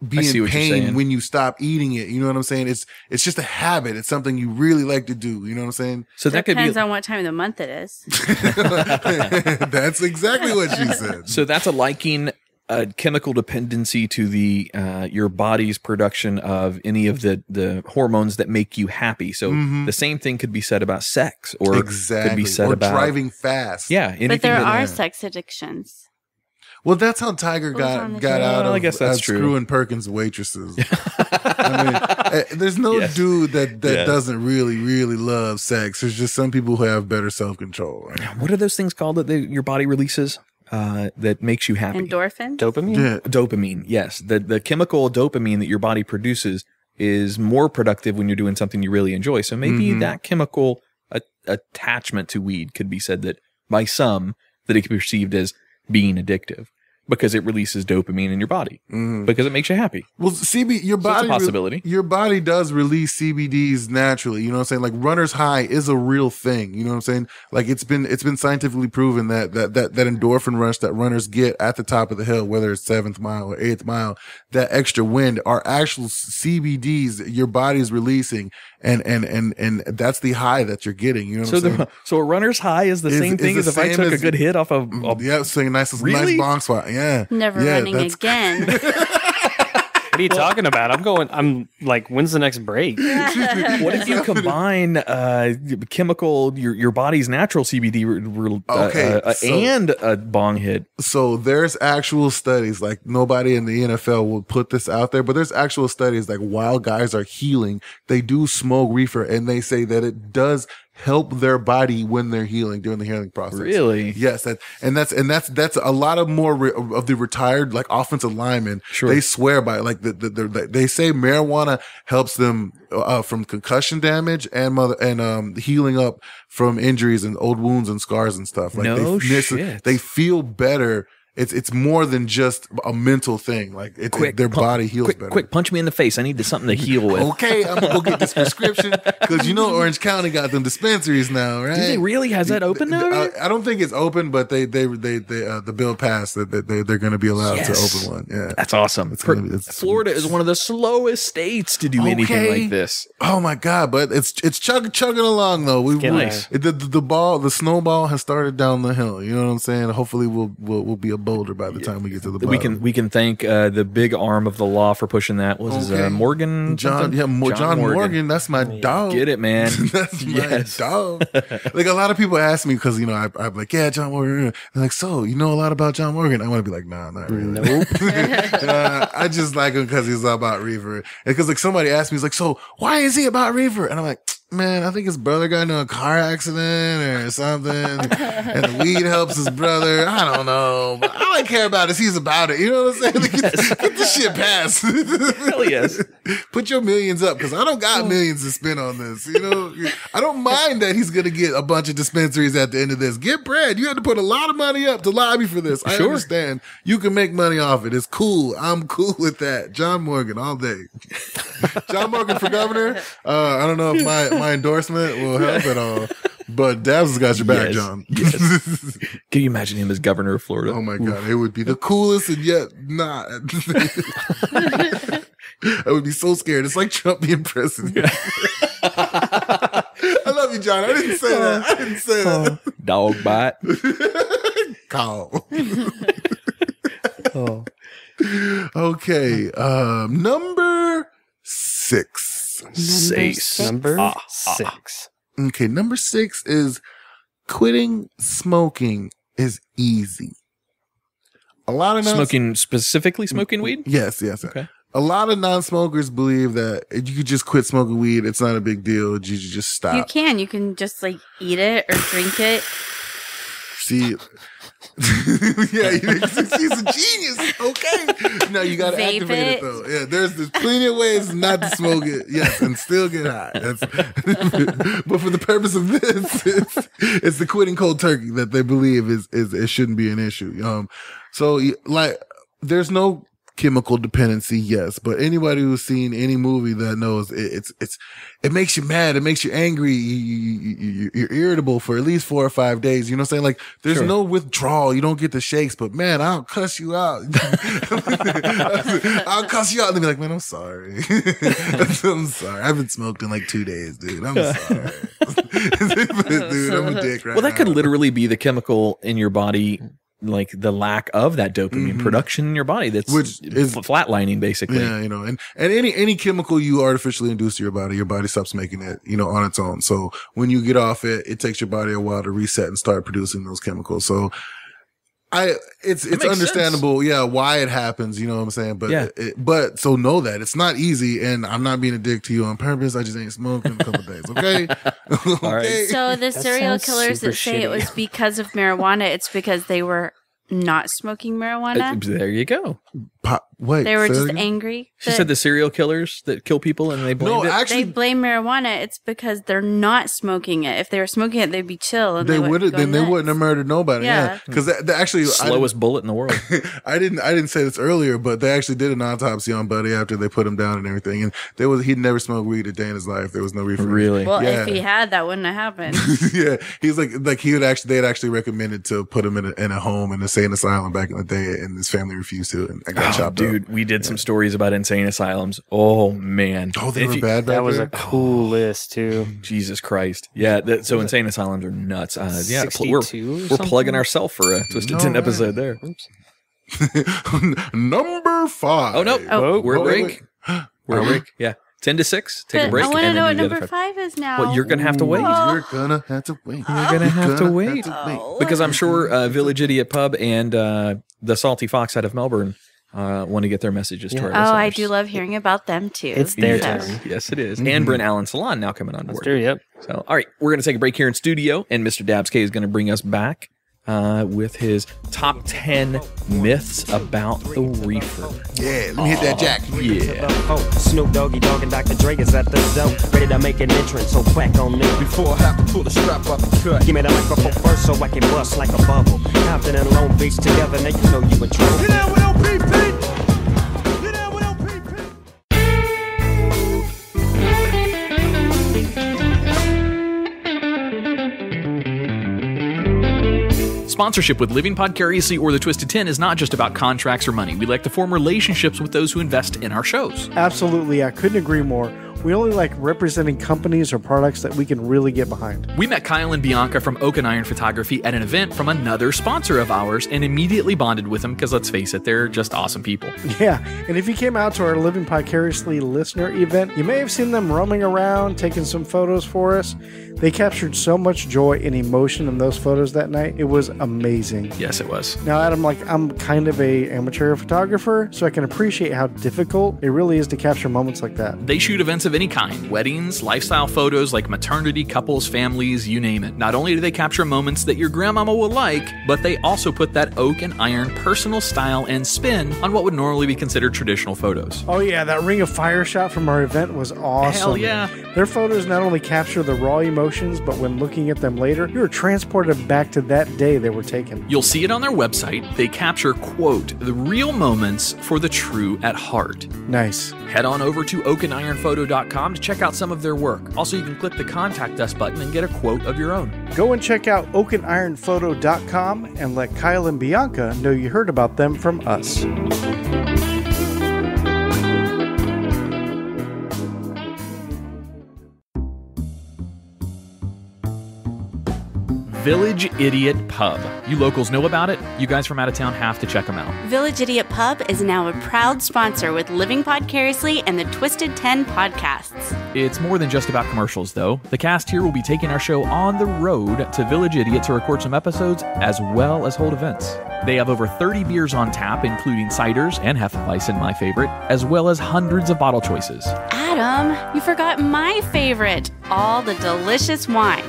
be in pain when you stop eating it. You know what I'm saying? It's just a habit. It's something you really like to do. You know what I'm saying? So that Depends could be on what time of the month it is. That's exactly what she said. So that's a liking, chemical dependency to the your body's production of any of the hormones that make you happy. So the same thing could be said about sex, or could be said about driving fast. Yeah, But there are sex addictions. Well, that's how Tiger got out of I guess that's true. screwing Perkins waitresses. I mean, there's no dude that doesn't really love sex. There's just some people who have better self-control. Right? What are those things called that your body releases that makes you happy? Endorphins? Dopamine? Yeah. Dopamine, yes. The chemical dopamine that your body produces is more productive when you're doing something you really enjoy. So maybe that chemical attachment to weed could be said that by some that it can be perceived as being addictive because it releases dopamine in your body because it makes you happy. Well, your body, that's a possibility. Your body does release CBDs naturally. You know what I'm saying? Like, runner's high is a real thing. You know what I'm saying? Like, it's been scientifically proven that endorphin rush that runners get at the top of the hill, whether it's 7th mile or 8th mile, that extra wind are actual CBDs your body's releasing. And that's the high that you're getting. You know what I'm saying? So a runner's high is the same thing as if I took a good hit off of saying nice bong spot. Yeah. Never running again. What are you talking about? I'm like, when's the next break? What if you combine chemical, your body's natural CBD and a bong hit? So there's actual studies, like, nobody in the NFL will put this out there, but there's actual studies, like, while guys are healing, they do smoke reefer, and they say that it does help their body when they're healing, during the healing process. Really? Yes. That's a lot of more of the retired, like, offensive linemen. Sure. They swear by it. Like, they say marijuana helps them from concussion damage and healing up from injuries and old wounds and scars and stuff. Like, shit. They feel better. It's more than just a mental thing. Like, their body heals better. Quick, punch me in the face. I need something to heal with. Okay, I'm gonna go get this prescription because Orange County got them dispensaries now, right? Do they really? Has that open now? I don't think it's open, but the bill passed that they're going to be allowed to open one. Yeah, that's awesome. Florida is one of the slowest states to do anything like this. Oh my god! But it's chugging along though. Nice. The snowball has started down the hill. You know what I'm saying? Hopefully, we'll be a boulder by the time we get to the bottom. We can thank the big arm of the law for pushing that. Was Morgan? John Morgan. That's my dog. Get it, man. That's my dog. Like, a lot of people ask me because I'm like, yeah, John Morgan. They're like, so you know a lot about John Morgan? I want to be like, nah, not really. Nope. I just like him because he's about Reefer. Because, like, somebody asked me, he's like, so why is he about Reefer? And I'm like, man, I think his brother got into a car accident or something, and the weed helps his brother. I don't know, but I I care about is he's about it. You know what I'm saying? Like, get this shit past. Hell yes. Put your millions up because I don't got millions to spend on this. You know, I don't mind that he's gonna get a bunch of dispensaries at the end of this. Get bread. You had to put a lot of money up to lobby for this. I understand. You can make money off it. It's cool. I'm cool with that. John Morgan all day. John Morgan for governor. I don't know if my endorsement will help at all. But Dabbz has got your back, John. Yes. Can you imagine him as governor of Florida? Oh my God. It would be the coolest and yet not. I would be so scared. It's like Trump being president. I love you, John. I didn't say that. Dog bite. Call. Okay. Number 6. Number 6. Okay, number 6 is quitting smoking is easy. A lot of specifically smoking weed? Yes. Okay. A lot of non-smokers believe that you could just quit smoking weed. It's not a big deal. You just stop. You can just like eat it or drink it. See, yeah, he's a genius. Okay, no, you got to activate it though. Yeah, there's plenty of ways not to smoke it. Yes, and still get high. But for the purpose of this, it's the quitting cold turkey that they believe is it shouldn't be an issue. So like, there's no chemical dependency, yes, but anybody who's seen any movie that knows it makes you mad, it makes you angry, you're irritable for at least 4 or 5 days. You know what I'm saying? Like, there's no withdrawal, you don't get the shakes, but man, I'll cuss you out. I'll cuss you out and be like, man, I'm sorry. I'm sorry. I haven't smoked in like 2 days, dude. I'm sorry. Dude, I'm a dick right now. Well, that could literally be the chemical in your body, like the lack of that dopamine production in your body, which is flatlining basically. Yeah, you know, and any chemical you artificially induce to your body stops making it, you know, on its own. So when you get off it, it takes your body a while to reset and start producing those chemicals. So it's understandable, why it happens, you know what I'm saying? But but so know that it's not easy, and I'm not being a dick to you on purpose. I just ain't smoking in a couple days, okay? All right. So the serial killers that say it was because of marijuana, it's because they were not smoking marijuana? There you go. Wait, they were just angry. She said the serial killers that kill people and they blame it. They blame marijuana. It's because they're not smoking it. If they were smoking it, they'd be chill. And they wouldn't have murdered nobody. Yeah, because they actually slowest bullet in the world. I didn't say this earlier, but they actually did an autopsy on Buddy after they put him down and everything. And he'd never smoked weed a day in his life. There was no reefer. Really? Well, if he had, that wouldn't have happened. Yeah, he's like they had actually recommended to put him in a home in a sane asylum back in the day, and his family refused to, and I got chopped up. Dude, we did some stories about insane asylums. Oh man. Oh, they were bad. That was a cool list too. Jesus Christ. Yeah. So insane asylums are nuts. Yeah, we're plugging ourselves for a Twisted 10 episode there. Number 5. Oh no. We're at break. We're at break. Yeah. 10-6. Take a break. I want to know what number 5 is now. Well, you're going to have to wait. You're going to have to wait. You're going to have to wait. Because I'm sure Village Idiot Pub and the Salty Fox out of Melbourne want to get their messages to our listeners. I do love hearing about them too. It's their turn. Yes, it is. And Brent Allen Salon now coming on board. That's true, yep. So, all right, we're going to take a break here in studio, and Mr. Dabbz Kay is going to bring us back with his top 10 myths about the reefer. Yeah, let me hit that jack. Yeah. Snoop Doggy Dogg and Dr. Dre is at the zone, ready to make an entrance, so quack on me. Before I have to pull the strap off the cut, give me the microphone first so I can bust like a bubble. Compton and Long Beach together, now you know you in trouble. You down with OPP? You down with OPP? Sponsorship with Living Podcariously or the Twisted 10 is not just about contracts or money. We like to form relationships with those who invest in our shows. Absolutely. I couldn't agree more. We only like representing companies or products that we can really get behind. We met Kyle and Bianca from Oak and Iron Photography at an event from another sponsor of ours and immediately bonded with them because, let's face it, they're just awesome people. Yeah, and if you came out to our Living Podcariously listener event, you may have seen them roaming around, taking some photos for us. They captured so much joy and emotion in those photos that night. It was amazing. Yes, it was. Now, Adam, I'm kind of a amateur photographer, so I can appreciate how difficult it really is to capture moments like that. They shoot events of any kind, weddings, lifestyle photos like maternity, couples, families, you name it. Not only do they capture moments that your grandmama will like, but they also put that oak and iron personal style and spin on what would normally be considered traditional photos. Oh yeah, that Ring of Fire shot from our event was awesome. Hell yeah. Their photos not only capture the raw emotions, but when looking at them later, you are transported back to that day they were taken. You'll see it on their website. They capture, quote, the real moments for the true at heart. Nice. Head on over to oakandironphoto.com to check out some of their work. Also, you can click the Contact Us button and get a quote of your own. Go and check out oakandironphoto.com and let Kyle and Bianca know you heard about them from us. Village Idiot Pub. You locals know about it. You guys from out of town have to check them out. Village Idiot Pub is now a proud sponsor with Living Podcariously and the Twisted 10 podcasts. It's more than just about commercials, though. The cast here will be taking our show on the road to Village Idiot to record some episodes as well as hold events. They have over 30 beers on tap, including ciders and Hefeweizen, my favorite, as well as hundreds of bottle choices. Adam, you forgot my favorite, all the delicious wine.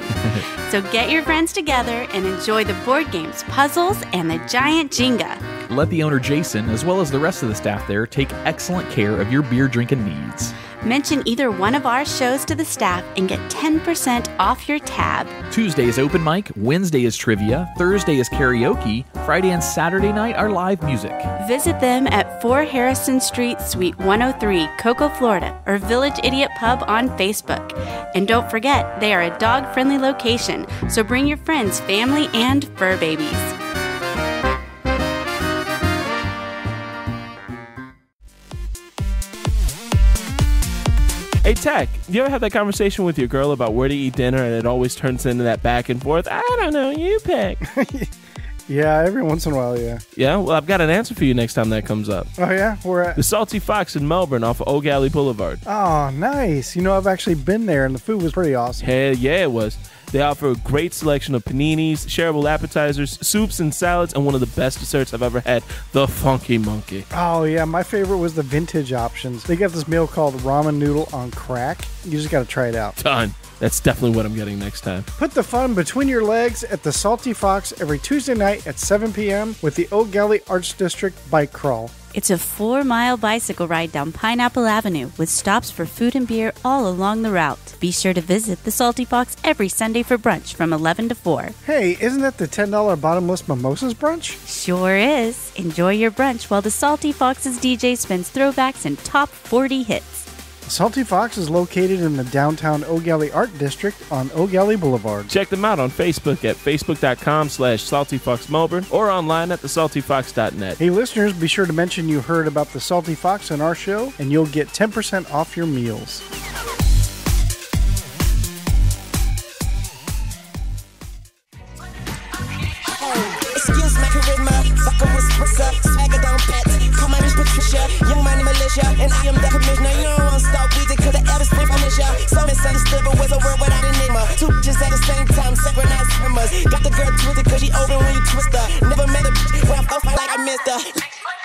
So get your friends together and enjoy the board games, puzzles, and the giant Jenga. Let the owner, Jason, as well as the rest of the staff there, take excellent care of your beer drinking needs. Mention either one of our shows to the staff and get 10% off your tab. Tuesday is open mic, Wednesday is trivia, Thursday is karaoke, Friday and Saturday night are live music. Visit them at 4 Harrison Street, Suite 103, Cocoa, Florida, or Village Idiot Pub on Facebook. And don't forget, they are a dog-friendly location, so bring your friends, family, and fur babies. Hey, Tech, you ever have that conversation with your girl about where to eat dinner and it always turns into that back and forth? I don't know, you pick. Yeah, every once in a while, yeah. Yeah? Well, I've got an answer for you next time that comes up. Oh, yeah? Where at? The Salty Fox in Melbourne off of Oak Alley Boulevard. Oh, nice. You know, I've actually been there, and the food was pretty awesome. Hell yeah, it was. They offer a great selection of paninis, shareable appetizers, soups, and salads, and one of the best desserts I've ever had, the Funky Monkey. Oh, yeah. My favorite was the vintage options. They got this meal called ramen noodle on crack. You just got to try it out. Done. That's definitely what I'm getting next time. Put the fun between your legs at the Salty Fox every Tuesday night at 7 p.m. with the Oak Alley Arts District Bike Crawl. It's a 4-mile bicycle ride down Pineapple Avenue with stops for food and beer all along the route. Be sure to visit the Salty Fox every Sunday for brunch from 11 to 4. Hey, isn't that the $10 bottomless mimosas brunch? Sure is. Enjoy your brunch while the Salty Fox's DJ spins throwbacks and top 40 hits. Salty Fox is located in the downtown Oak Alley Art District on Oak Alley Boulevard. Check them out on Facebook at facebook.com/saltyfoxmelbourne or online at thesaltyfox.net. Hey listeners, be sure to mention you heard about the Salty Fox on our show and you'll get 10% off your meals. Excuse my charisma, fuck with spritzer, swagger down pets, call my bitch Patricia, young money militia, and I am the commissioner. You don't wanna stop music cause the Elvis split from this year. So misunderstood, but was a word without an enigma. Two bitches at the same time, synchronized swimmers. Got the girl twisted cause she open when you twist her. Never met a bitch when I felt like I missed her.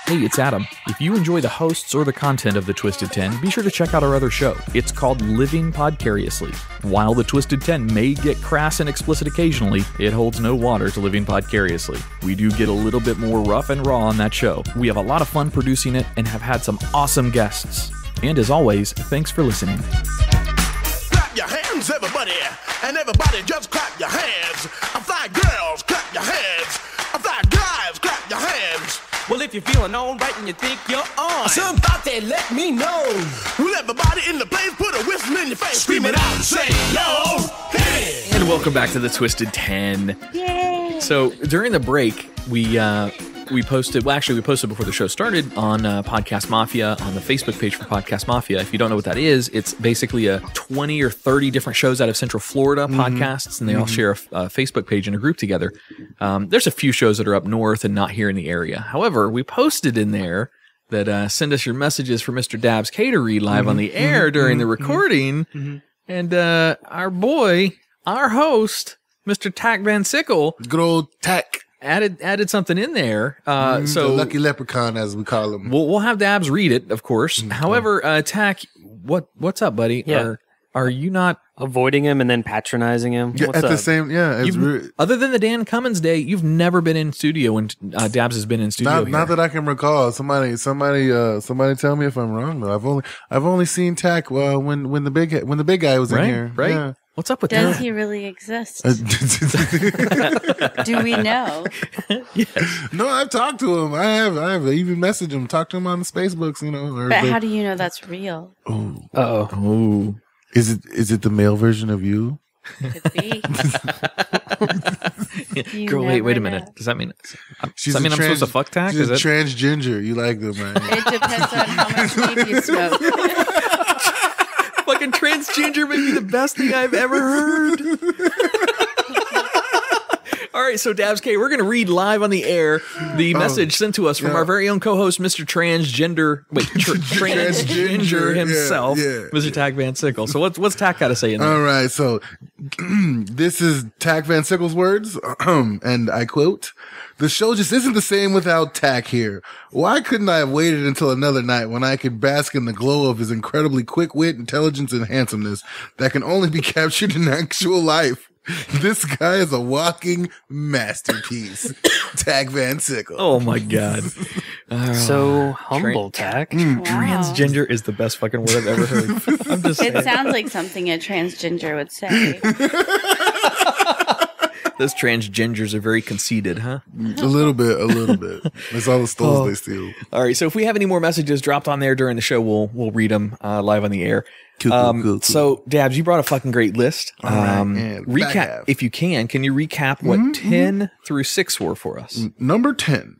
Hey, it's Adam. If you enjoy the hosts or the content of the Twisted 10, be sure to check out our other show. It's called Living Podcariously. While the Twisted 10 may get crass and explicit occasionally, it holds no water to Living Podcariously. We do get a little bit more rough and raw on that show. We have a lot of fun producing it and have had some awesome guests. And as always, thanks for listening. Clap your hands, everybody, and everybody just clap your hands. I'm five girls, clap your hands. I'm five guys, clap your hands. Well, if you're feeling all right and you think you're on, somebody let me know. Well, everybody in the place put a whistle in your face. Scream it out and say, yo, hey. And welcome back to the Twisted 10. Yay! So during the break, we posted, well, actually we posted before the show started on Podcast Mafia, on the Facebook page for Podcast Mafia. If you don't know what that is, it's basically a 20 or 30 different shows out of Central Florida podcasts, and they all share a Facebook page and a group together. There's a few shows that are up north and not here in the area. However, we posted in there that send us your messages for Mr. Dabbz Kay to read live on the air during the recording. And our boy, our host, Mr. Tach Van Sickle, good old Tach, added something in there. So the lucky leprechaun, as we call him. We'll have Dabbz read it, of course. However, Tach, what's up, buddy? Yeah. Are you not avoiding him and then patronizing him? Yeah, What's at up? the same, yeah. Other than the Dan Cummins day, you've never been in studio when Dabbz has been in studio. Not that I can recall. Somebody tell me if I'm wrong though. I've only seen Tach when the big guy was in here. Right. Yeah. What's up with Does that? he really exist? Do we know? Yes. No, I've talked to him. I have even messaged him, talked to him on the Spacebooks, you know. But how do you know that's real? Oh. Is it the male version of you? Could be. Girl, wait a minute. Does that mean I'm supposed to fuck Tach? She's a transgender. You like them, right? It depends on how much weed you smoke. Fucking transgender may be the best thing I've ever heard. All right, so Dabbz Kay, we're going to read live on the air the message sent to us from our very own co-host, Mr. Transgender himself, Mr. Tach Van Sickle. So what's Tach got to say in there? All right, so this is Tach Van Sickle's words, and I quote, "The show just isn't the same without Tach here. Why couldn't I have waited until another night when I could bask in the glow of his incredibly quick wit, intelligence, and handsomeness that can only be captured in actual life? This guy is a walking masterpiece." Tach Van Sickle. Oh my God. So humble, Tach. Transgender is the best fucking word I've ever heard. I'm just saying. It sounds like something a transgender would say. Those transgenders are very conceited, huh? A little bit. That's all the stoles they steal. All right, so if we have any more messages dropped on there during the show, we'll read them live on the air. Cool. So, Dabbz, you brought a fucking great list. All right, recap, if you can you recap what 10 through 6 were for us? Number 10.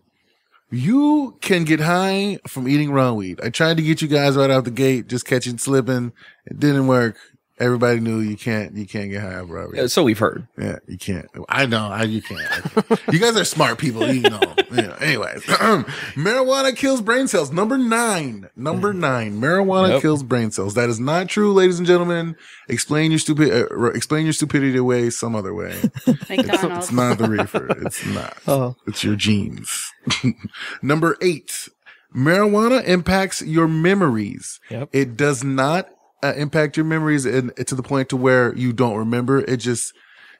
You can get high from eating raw weed. I tried to get you guys right out the gate, just catch it slipping. It didn't work. Everybody knew you can't get high off raw weed. So we've heard. Yeah, you can't. I know. You can't. You guys are smart people. You know. Anyways, marijuana kills brain cells. Number 9. Marijuana kills brain cells. That is not true, ladies and gentlemen. Explain your stupidity away some other way. McDonald's. It's not the reefer. It's not. It's your genes. Number 8. Marijuana impacts your memories. Yep. It does not impact your memories and to the point to where you don't remember. It just,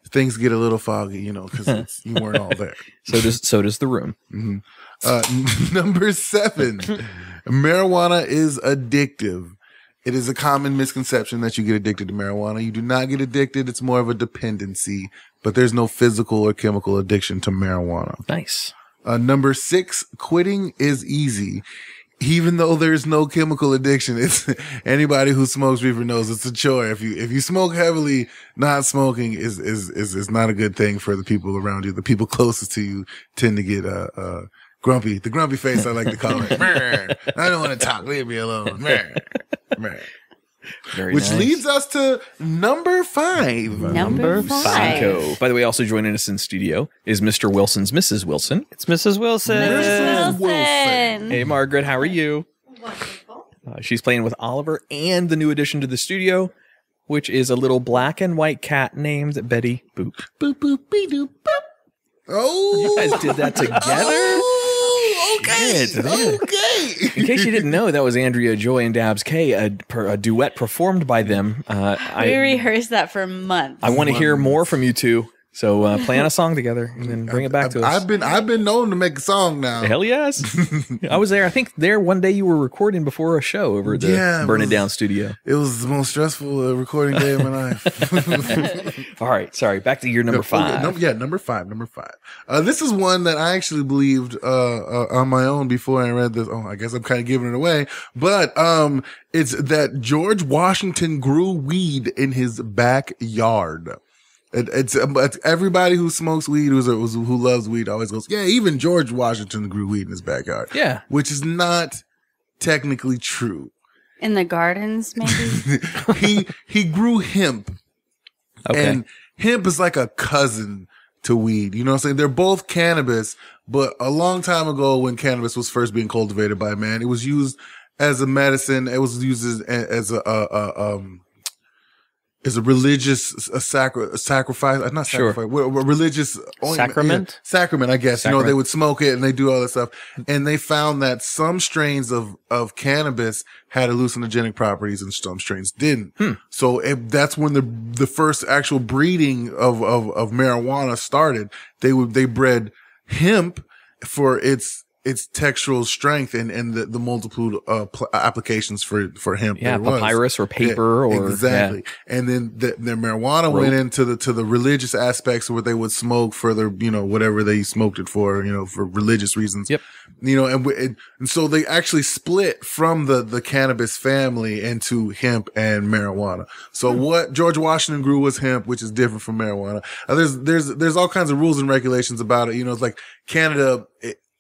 things get a little foggy, you know, because you weren't all there. So does the room. Mm-hmm. Number 7, marijuana is addictive. It is a common misconception that you get addicted to marijuana. You do not get addicted. It's more of a dependency, but there's no physical or chemical addiction to marijuana. Nice. Number 6, quitting is easy. Even though there's no chemical addiction, it's anybody who smokes reefer knows it's a chore. If you smoke heavily, not smoking is not a good thing for the people around you. The people closest to you tend to get grumpy. The grumpy face, I like to call it. I don't want to talk. Leave me alone. Which leads us to number 5. Number 5. Psycho. By the way, also joining us in studio is Mr. Wilson's Mrs. Wilson. It's Mrs. Wilson. Mrs. Wilson. Hey, Margaret, how are you? Wonderful. She's playing with Oliver and the new addition to the studio, which is a little black and white cat named Betty Boop. Boop, boop, beep, doop, boop. Oh, you guys did that together? Oh, okay. Okay. In case you didn't know, that was Andrea Joy and Dabbz Kay, a duet performed by them. We rehearsed that for months. I want to hear more from you two. So play on a song together and then bring it back to us. I've been known to make a song now. Hell yes. I was there. I think there one day you were recording before a show over at the Burn It Down studio. It was the most stressful recording day of my life. All right. Sorry. Back to your number 5. Okay, number 5. This is one that I actually believed on my own before I read this. Oh, I guess I'm kind of giving it away. But it's that George Washington grew weed in his backyard. It's everybody who smokes weed, who loves weed, always goes, yeah, even George Washington grew weed in his backyard. Yeah. Which is not technically true. In the gardens, maybe? He grew hemp. Okay. And hemp is like a cousin to weed. You know what I'm saying? They're both cannabis, but a long time ago when cannabis was first being cultivated by man, it was used as a medicine. It was used as is a religious sacrifice, not sacrifice, religious sacrament. Sacrament, I guess. Sacrament. You know, they would smoke it and they do all this stuff, and they found that some strains of cannabis had hallucinogenic properties and some strains didn't. So that's when the first actual breeding of marijuana started. They bred hemp for its textural strength and the multiple applications for hemp. Yeah, papyrus or paper or exactly. Yeah. And then the marijuana went into the religious aspects where they would smoke for their, you know, whatever they smoked it for, you know, for religious reasons. Yep. You know, and so they actually split from the cannabis family into hemp and marijuana. So what George Washington grew was hemp, which is different from marijuana. There's all kinds of rules and regulations about it. You know, it's like Canada,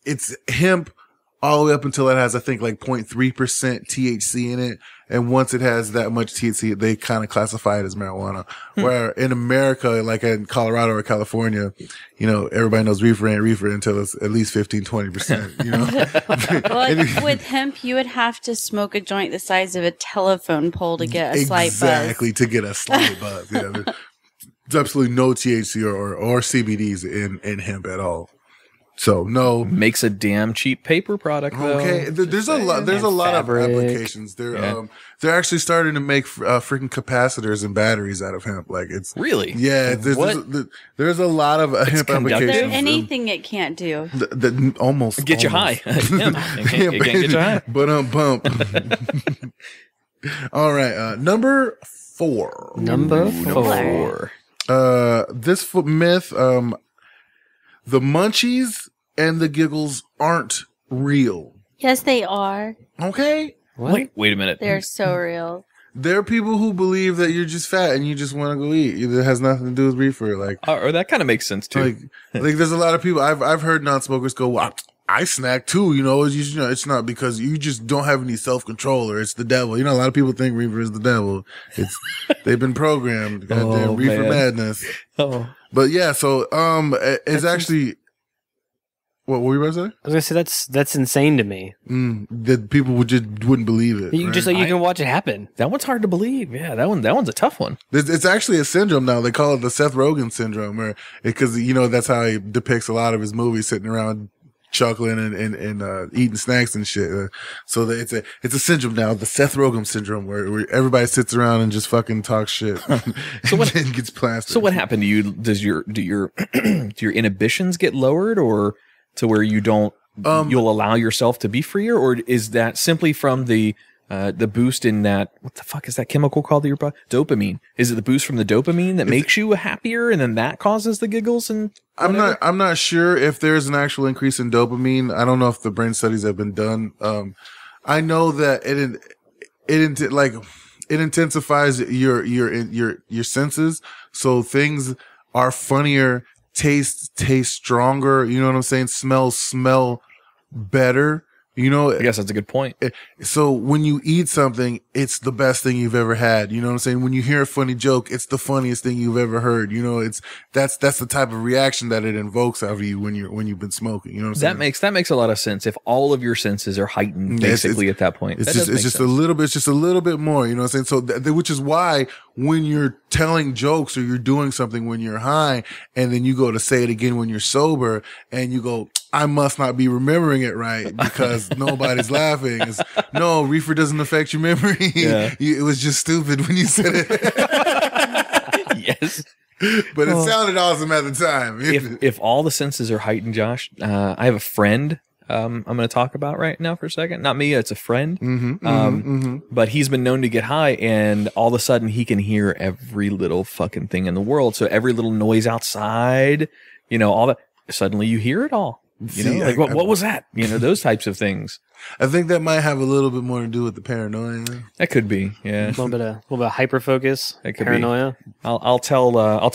it's hemp all the way up until it has, I think, like 0.3% THC in it. And once it has that much THC, they kind of classify it as marijuana. Where in America, like in Colorado or California, you know, everybody knows reefer ain't reefer until it's at least 15-20%, you know? Well, with hemp, you would have to smoke a joint the size of a telephone pole to get a slight buzz. Exactly, to get a slight buzz. Yeah, there's absolutely no THC or CBDs in hemp at all. So no, makes a damn cheap paper product. Though. Okay, there's a lot of applications. They're actually starting to make freaking capacitors and batteries out of hemp. Like it's really there's a lot of hemp applications. There's anything it can't do. Almost get you high. It can't get you high. But bump. All right, number 4. Number 4. This myth. The munchies and the giggles aren't real. Yes, they are. Okay. What? Wait a minute. They're so real. There are people who believe that you're just fat and you just want to go eat. It has nothing to do with reefer. Like, or that kind of makes sense too. Like there's a lot of people I've heard non-smokers go, well, I snack too. You know, it's not because you just don't have any self-control or it's the devil. You know, a lot of people think reefer is the devil. They've been programmed. Goddamn reefer madness. Oh. But yeah, so it's actually what were you about to say? I was gonna say that's insane to me. That people wouldn't believe it. You just you can watch it happen. That one's hard to believe. Yeah, that one's a tough one. It's actually a syndrome now. They call it the Seth Rogen syndrome, because you know that's how he depicts a lot of his movies, sitting around chuckling and eating snacks and shit. So it's a syndrome now, the Seth Rogen syndrome, where everybody sits around and just fucking talks shit. So what gets plastered? So what happened to you? Do your inhibitions get lowered, or to where you don't you'll allow yourself to be freer, or is that simply from the boost in that, what the fuck is that chemical called that your body? Dopamine. Is it the boost from the dopamine that makes you happier and then that causes the giggles and whatever? I'm not sure if there's an actual increase in dopamine. I don't know if the brain studies have been done. I know that it intensifies your senses. So things are funnier, taste stronger. You know what I'm saying? Smell better. You know, I guess that's a good point. So when you eat something, it's the best thing you've ever had. You know what I'm saying? When you hear a funny joke, it's the funniest thing you've ever heard. You know, that's the type of reaction that it invokes out of you when you've been smoking. You know what I'm saying? That makes a lot of sense. If all of your senses are heightened, basically at that point, it's just a little bit more. You know what I'm saying? So which is why when you're telling jokes or you're doing something when you're high, and then you go to say it again when you're sober, and you go, I must not be remembering it right because nobody's laughing. No, reefer doesn't affect your memory. Yeah. It was just stupid when you said it. Yes. But it sounded awesome at the time. If all the senses are heightened, Josh, I have a friend I'm going to talk about right now for a second. Not me, it's a friend. But he's been known to get high, and all of a sudden he can hear every little fucking thing in the world. So every little noise outside, you know, all that, suddenly you hear it all. You know, like what was that? You know, those types of things. I think that might have a little bit more to do with the paranoia. That could be, yeah. A little bit of hyper focus. That could paranoia. Be. I'll tell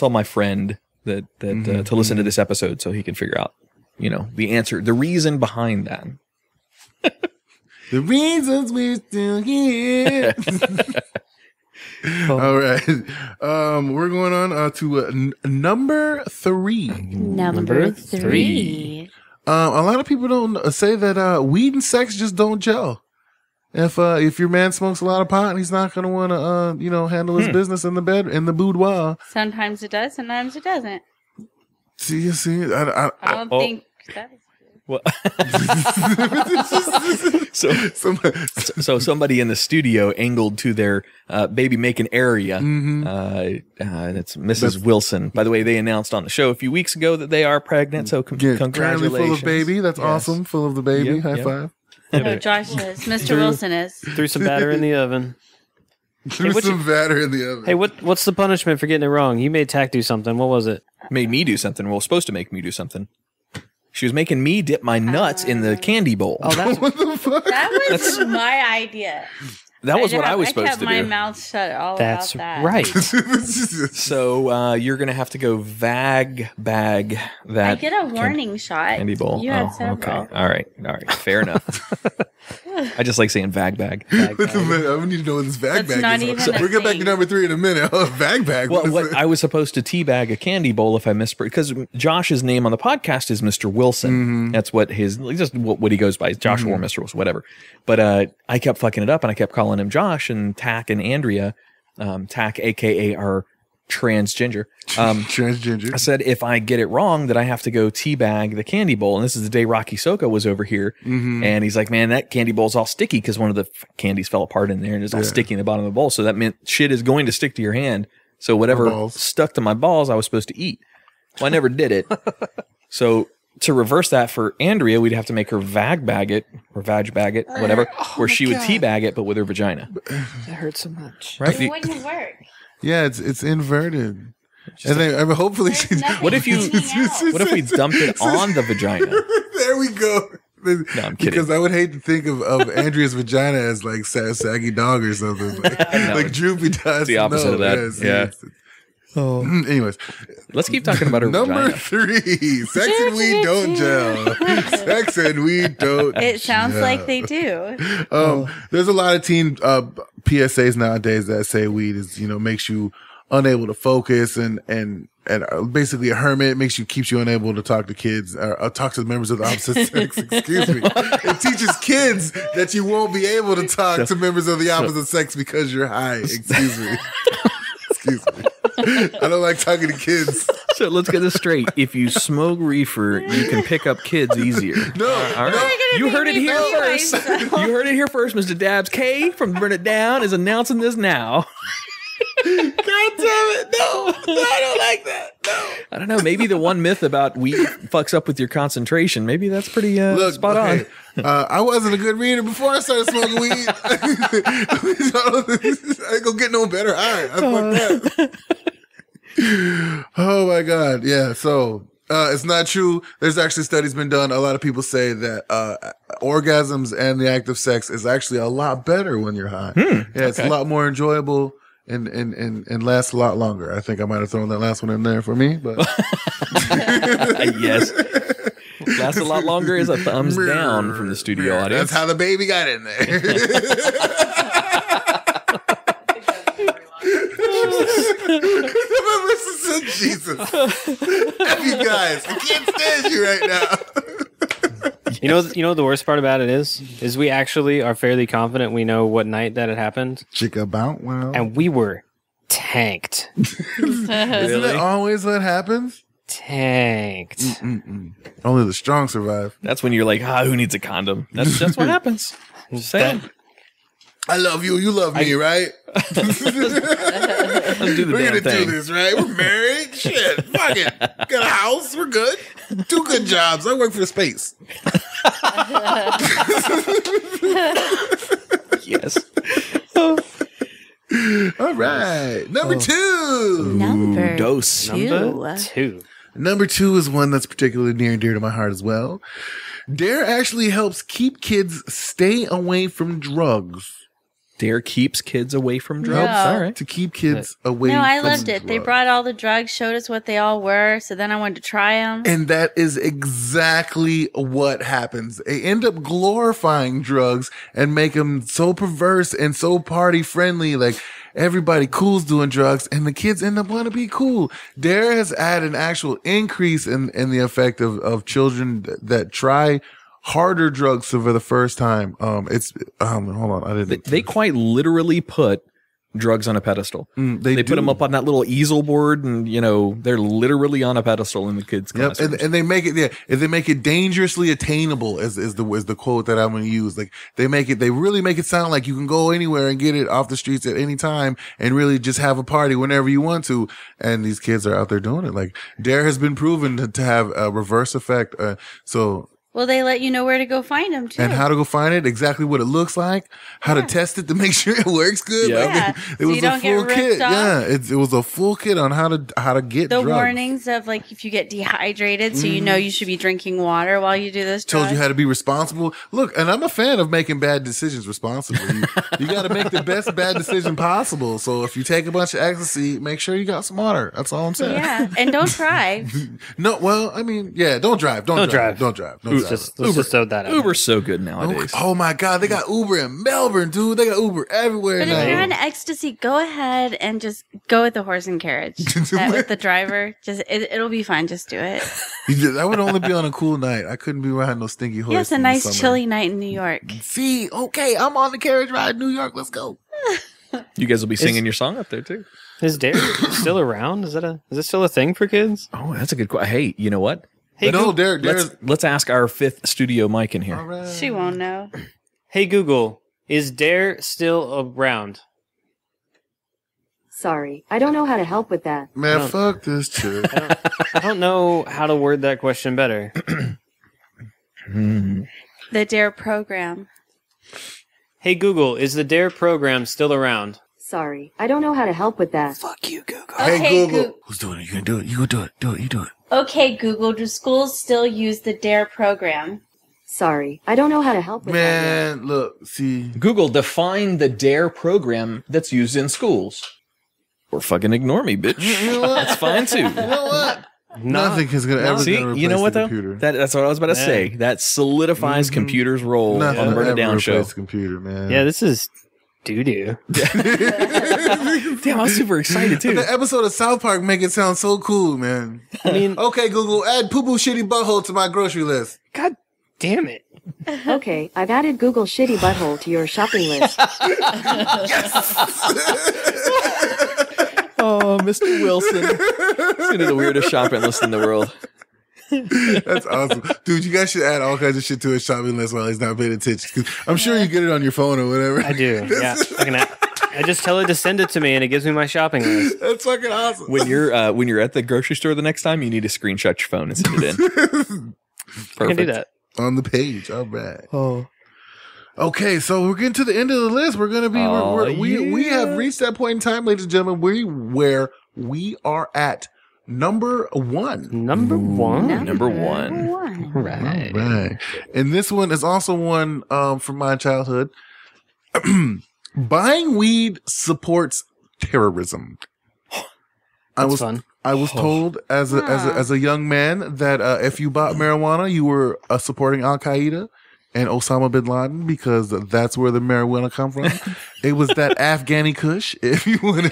my friend that to listen to this episode so he can figure out, you know, the answer, the reason behind that. The reasons we're still here. All right. We're going on to number 3. Number 3. A lot of people don't say that weed and sex just don't gel. if your man smokes a lot of pot, he's not going to want to, handle his business in the bed, in the boudoir. Sometimes it does, sometimes it doesn't. See, I don't think that is well, so somebody in the studio angled to their baby making area. That's Mrs. Wilson. By the way, they announced on the show a few weeks ago that they are pregnant. So congratulations. Currently full of baby. That's awesome. Full of the baby. Yep, High five. No, Josh is. Mr. Wilson is. Threw some batter in the oven. Threw some batter in the oven. Hey, what's the punishment for getting it wrong? You made Tach do something. What was it? Made me do something. Well, supposed to make me do something. She was making me dip my nuts in the candy bowl. Oh, that's what the fuck? That was my idea. That was what I was supposed to do. I kept my mouth shut all That's about that. right. So you're going to have to go bag that. I get a warning shot. Candy bowl. You have several. Okay. All right. Fair enough. I just like saying vag bag. I need to know what this vag That's not bag is. even a We'll get back to thing. number 3 in a minute. Oh, vag bag. Well, I was supposed to teabag a candy bowl if I because Josh's name on the podcast is Mr. Wilson. That's what just what he goes by, Joshua or Mr. Wilson, whatever. But I kept fucking it up, and I kept calling him Josh and Tach and Andrea, Tach, aka our transgender. Transgender. I said if I get it wrong, that I have to go teabag the candy bowl. And this is the day Rocky Soko was over here, and he's like, "Man, that candy bowl's all sticky because one of the candies fell apart in there, and it's all sticky in the bottom of the bowl. So that meant shit is going to stick to your hand. So whatever stuck to my balls, I was supposed to eat. Well, I never did it. So to reverse that for Andrea, we'd have to make her vag bag it or vag bag it, whatever, where she would teabag it, but with her vagina. That hurts so much. Right? It wouldn't work. Yeah, it's inverted. And then hopefully she. What if we dumped it on the vagina? There we go. No, I'm kidding. Because I would hate to think of Andrea's vagina as like saggy dog or something, like droopy does. It's the opposite of that. Yeah. Anyways, let's keep talking about her Number vagina. 3, sex and weed don't gel. Sex and weed don't. It sounds gel. like they do. There's a lot of teen PSAs nowadays that say weed is makes you unable to focus and basically a hermit, keeps you unable to talk to kids or talk to members of the opposite sex. Excuse me. It teaches kids that you won't be able to talk to members of the opposite sex because you're high. Excuse me. Excuse me. I don't like talking to kids. So let's get this straight. If you smoke reefer, you can pick up kids easier. No, all right. You heard it here first. You heard it here first. Mr. Dabbz Kay from Burn It Down is announcing this now. God damn it. No, I don't like that. No. I don't know. Maybe the one myth about weed fucks up with your concentration. Maybe that's pretty spot on. I wasn't a good reader before I started smoking weed. I ain't gonna get no better high. I fucked up. Oh my God. Yeah. So it's not true. There's actually studies been done. A lot of people say that orgasms and the act of sex is actually a lot better when you're high. It's a lot more enjoyable and lasts a lot longer. I think I might have thrown that last one in there for me, but yes. Lasts a lot longer is a thumbs down from the studio audience. That's how the baby got in there. Jesus. F you guys. I can't stand you right now. You know the worst part about it is we actually are fairly confident we know what night that it happened. Chicka about wow. And we were tanked. Isn't that always what happens? Tanked. Only the strong survive. That's when you're like, who needs a condom? That's what happens. Just saying. I love you. You love me, right? Let's do the We're damn gonna thing. do this, right? We're married. Shit, fuck it. Got a house. We're good. 2 good jobs. I work for the space. Yes. All right. Number 2. Number Dose. Number 2. Number 2 is one that's particularly near and dear to my heart as well. Dare actually helps keep kids stay away from drugs. Dare keeps kids away from drugs. No. All right. To keep kids away No, from I loved it. They drugs. brought all the drugs, showed us what they all were, so then I wanted to try them. And that is exactly what happens. They end up glorifying drugs and make them so perverse and so party friendly. Like everybody cool's doing drugs and the kids end up wanting to be cool. Dare has had an actual increase in the effect of children that try harder drugs for the first time. Hold on, I didn't. They quite literally put drugs on a pedestal. They put them up on that little easel board, and they're literally on a pedestal in the kids' classrooms. And they make it, they make it dangerously attainable is the quote that I'm going to use. Like they really make it sound like you can go anywhere and get it off the streets at any time and really just have a party whenever you want to. And these kids are out there doing it. Like Dare has been proven to have a reverse effect. Well, they let you know where to go find them, too. And how to go find it, exactly what it looks like, how to test it to make sure it works good. Yeah. It was a full kit. Yeah, it was a full kit on how to get the drugs. Warnings of if you get dehydrated, so you should be drinking water while you do this drug. Told you how to be responsible. Look, and I'm a fan of making bad decisions responsibly. You got to make the best bad decision possible. So if you take a bunch of ecstasy, make sure you got some water. That's all I'm saying. Yeah, and don't drive. No, well, I mean, yeah, don't drive. Don't drive. Let's just throw that out. Uber's so good nowadays. Oh my God, they got Uber in Melbourne, dude. They got Uber everywhere But now. if you're on ecstasy, go ahead and just go with the horse and carriage. With the driver, it'll be fine. Just do it. That would only be on a cool night. I couldn't be riding no stinky horse. Yes, a nice chilly night in New York. See, okay, I'm on the carriage ride in New York. Let's go. You guys will be singing your song up there too. Is Dare still around? Is it still a thing for kids? Oh, that's a good question. Hey, you know what? Hey, no, let's ask our fifth studio mic in here. Right. She won't know. Hey Google, is Dare still around? Sorry, I don't know how to help with that. Man, fuck this chick. I don't know how to word that question better. The Dare program. Hey Google, is the Dare program still around? Sorry, I don't know how to help with that. Fuck you, Google. Hey Google. Who's doing it? You can do it. You go do it. Do it. You do it. Okay, Google, do schools still use the Dare program? Sorry, I don't know how to help with that. Man, look, see. Google, define the DARE program that's used in schools. Or fucking ignore me, bitch. You know what? That's fine too. You know what? Nothing is gonna ever See, gonna replace you know what the though? computer. That's what I was about to say. That solidifies computers' role Nothing on the Burn It ever Down show. replace the computer, man. Yeah, this is doo-doo. Damn, I was super excited too. The episode of South Park make it sound so cool, man. I mean, okay, Google, add poo-poo shitty butthole to my grocery list. God damn it. Okay, I've added Google shitty butthole to your shopping list. Oh, Mr. Wilson. It's going to be the weirdest shopping list in the world. That's awesome. Dude, you guys should add all kinds of shit to his shopping list while he's not paying attention. 'Cause I'm sure you get it on your phone or whatever. I do, yeah. I just tell it to send it to me and it gives me my shopping list. That's fucking awesome. When you're at the grocery store the next time, you need to screenshot your phone and send it in. I can do that. On the page. All right. Oh. Okay, so we're getting to the end of the list. We're gonna be we have reached that point in time, ladies and gentlemen, where we are at number one. Number one. Right. Right. And this one is also one from my childhood. Buying weed supports terrorism. That's fun. I was told as a young man that if you bought marijuana, you were supporting Al Qaeda and Osama bin Laden because that's where the marijuana come from. It was that Afghani Kush. If you wanted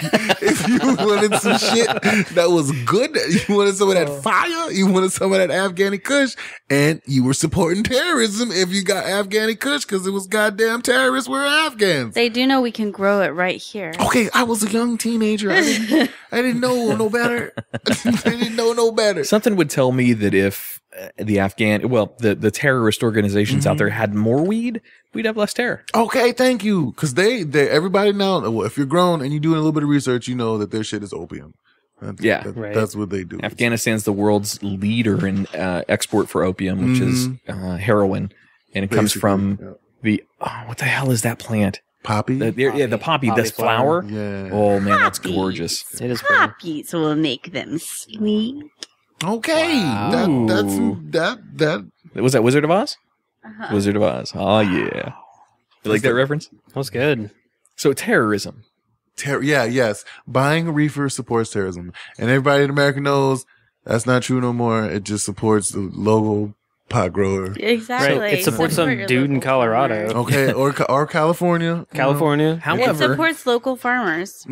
some shit that was good, you wanted some of that fire, you wanted some of that Afghani Kush, and you were supporting terrorism if you got Afghani Kush because it was goddamn terrorists were Afghans. They do know we can grow it right here. Okay, I was a young teenager. I didn't know no better. I didn't know no better. Something would tell me that if the terrorist organizations out there had more weed, we'd have less terror. Okay, thank you. Because everybody now, if you're grown and you're doing a little bit of research, you know that their shit is opium. That's what they do. Afghanistan's the world's leader in export for opium, which is heroin, and it comes from what the hell is that plant? Poppy? The poppy, this flower. Yeah. Oh man, that's gorgeous. It is Poppies will make them sweet. Okay. Wow. That Was that Wizard of Oz? Wizard of Oz. Oh yeah. You like that reference? That was good. So terrorism. Yes. Buying reefer supports terrorism. And everybody in America knows that's not true no more. It just supports the local pot grower. Exactly. Right. It supports some dude in Colorado. Okay. Or California. California. It supports local farmers.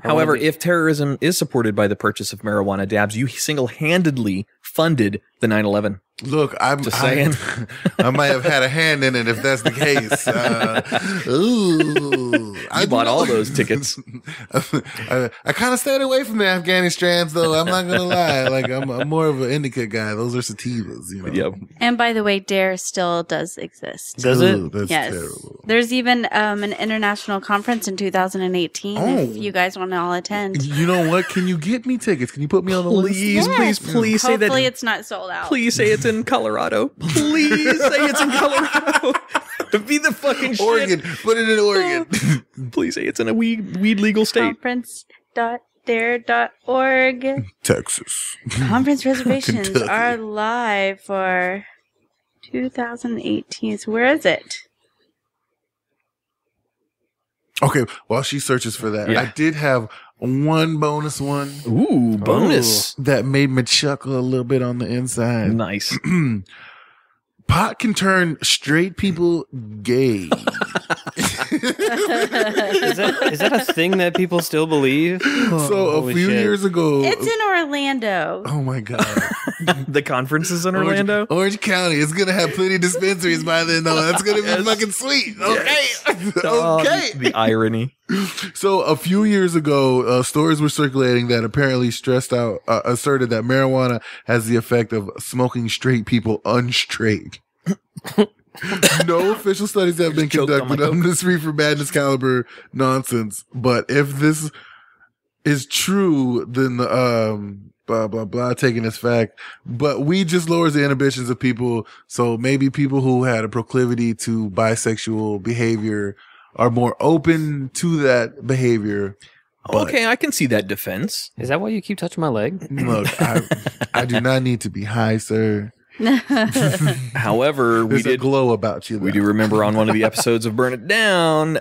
However, if terrorism is supported by the purchase of marijuana, Dabbz, you single-handedly funded the 9/11 Look, Just saying. I might have had a hand in it if that's the case. I bought all those tickets. I kind of stayed away from the Afghani strands, though. I'm not gonna lie. Like I'm more of an indica guy. Those are sativas, you know. Yep. And by the way, DARE still does exist. Does it? That's Yes. terrible. There's even an international conference in 2018 if you guys want to all attend. You know what? Can you get me tickets? Can you put me on the list? Please say that. Hopefully it's not sold out. Please say it's in Colorado. Please say it's in Colorado. Be the fucking shit. Oregon. Put it in Oregon. Please say it's in a weed legal state. Conference.dare.org. Texas. Conference reservations Kentucky. are live for 2018. So where is it? Okay, while she searches for that, Yeah. I did have one bonus one. Ooh, bonus. That made me chuckle a little bit on the inside. Nice. Pot can turn straight people gay. Is that a thing that people still believe? So a Holy few shit. years ago. It's in Orlando. Oh my God. The conference is in Orlando. Orange County. It's going to have plenty of dispensaries by then, though. That's going to be fucking sweet. Okay. Okay. The irony. So a few years ago, stories were circulating that apparently asserted that marijuana has the effect of smoking straight people unstraight. No official studies have been Choked on my conducted on this reefer madness caliber nonsense. But if this is true, then blah blah blah taking this fact. But weed just lowers the inhibitions of people. So maybe people who had a proclivity to bisexual behavior are more open to that behavior. But Okay, I can see that defense. Is that why you keep touching my leg? look, I do not need to be high, sir. However, There's a glow about you. We do remember on one of the episodes of Burn It Down,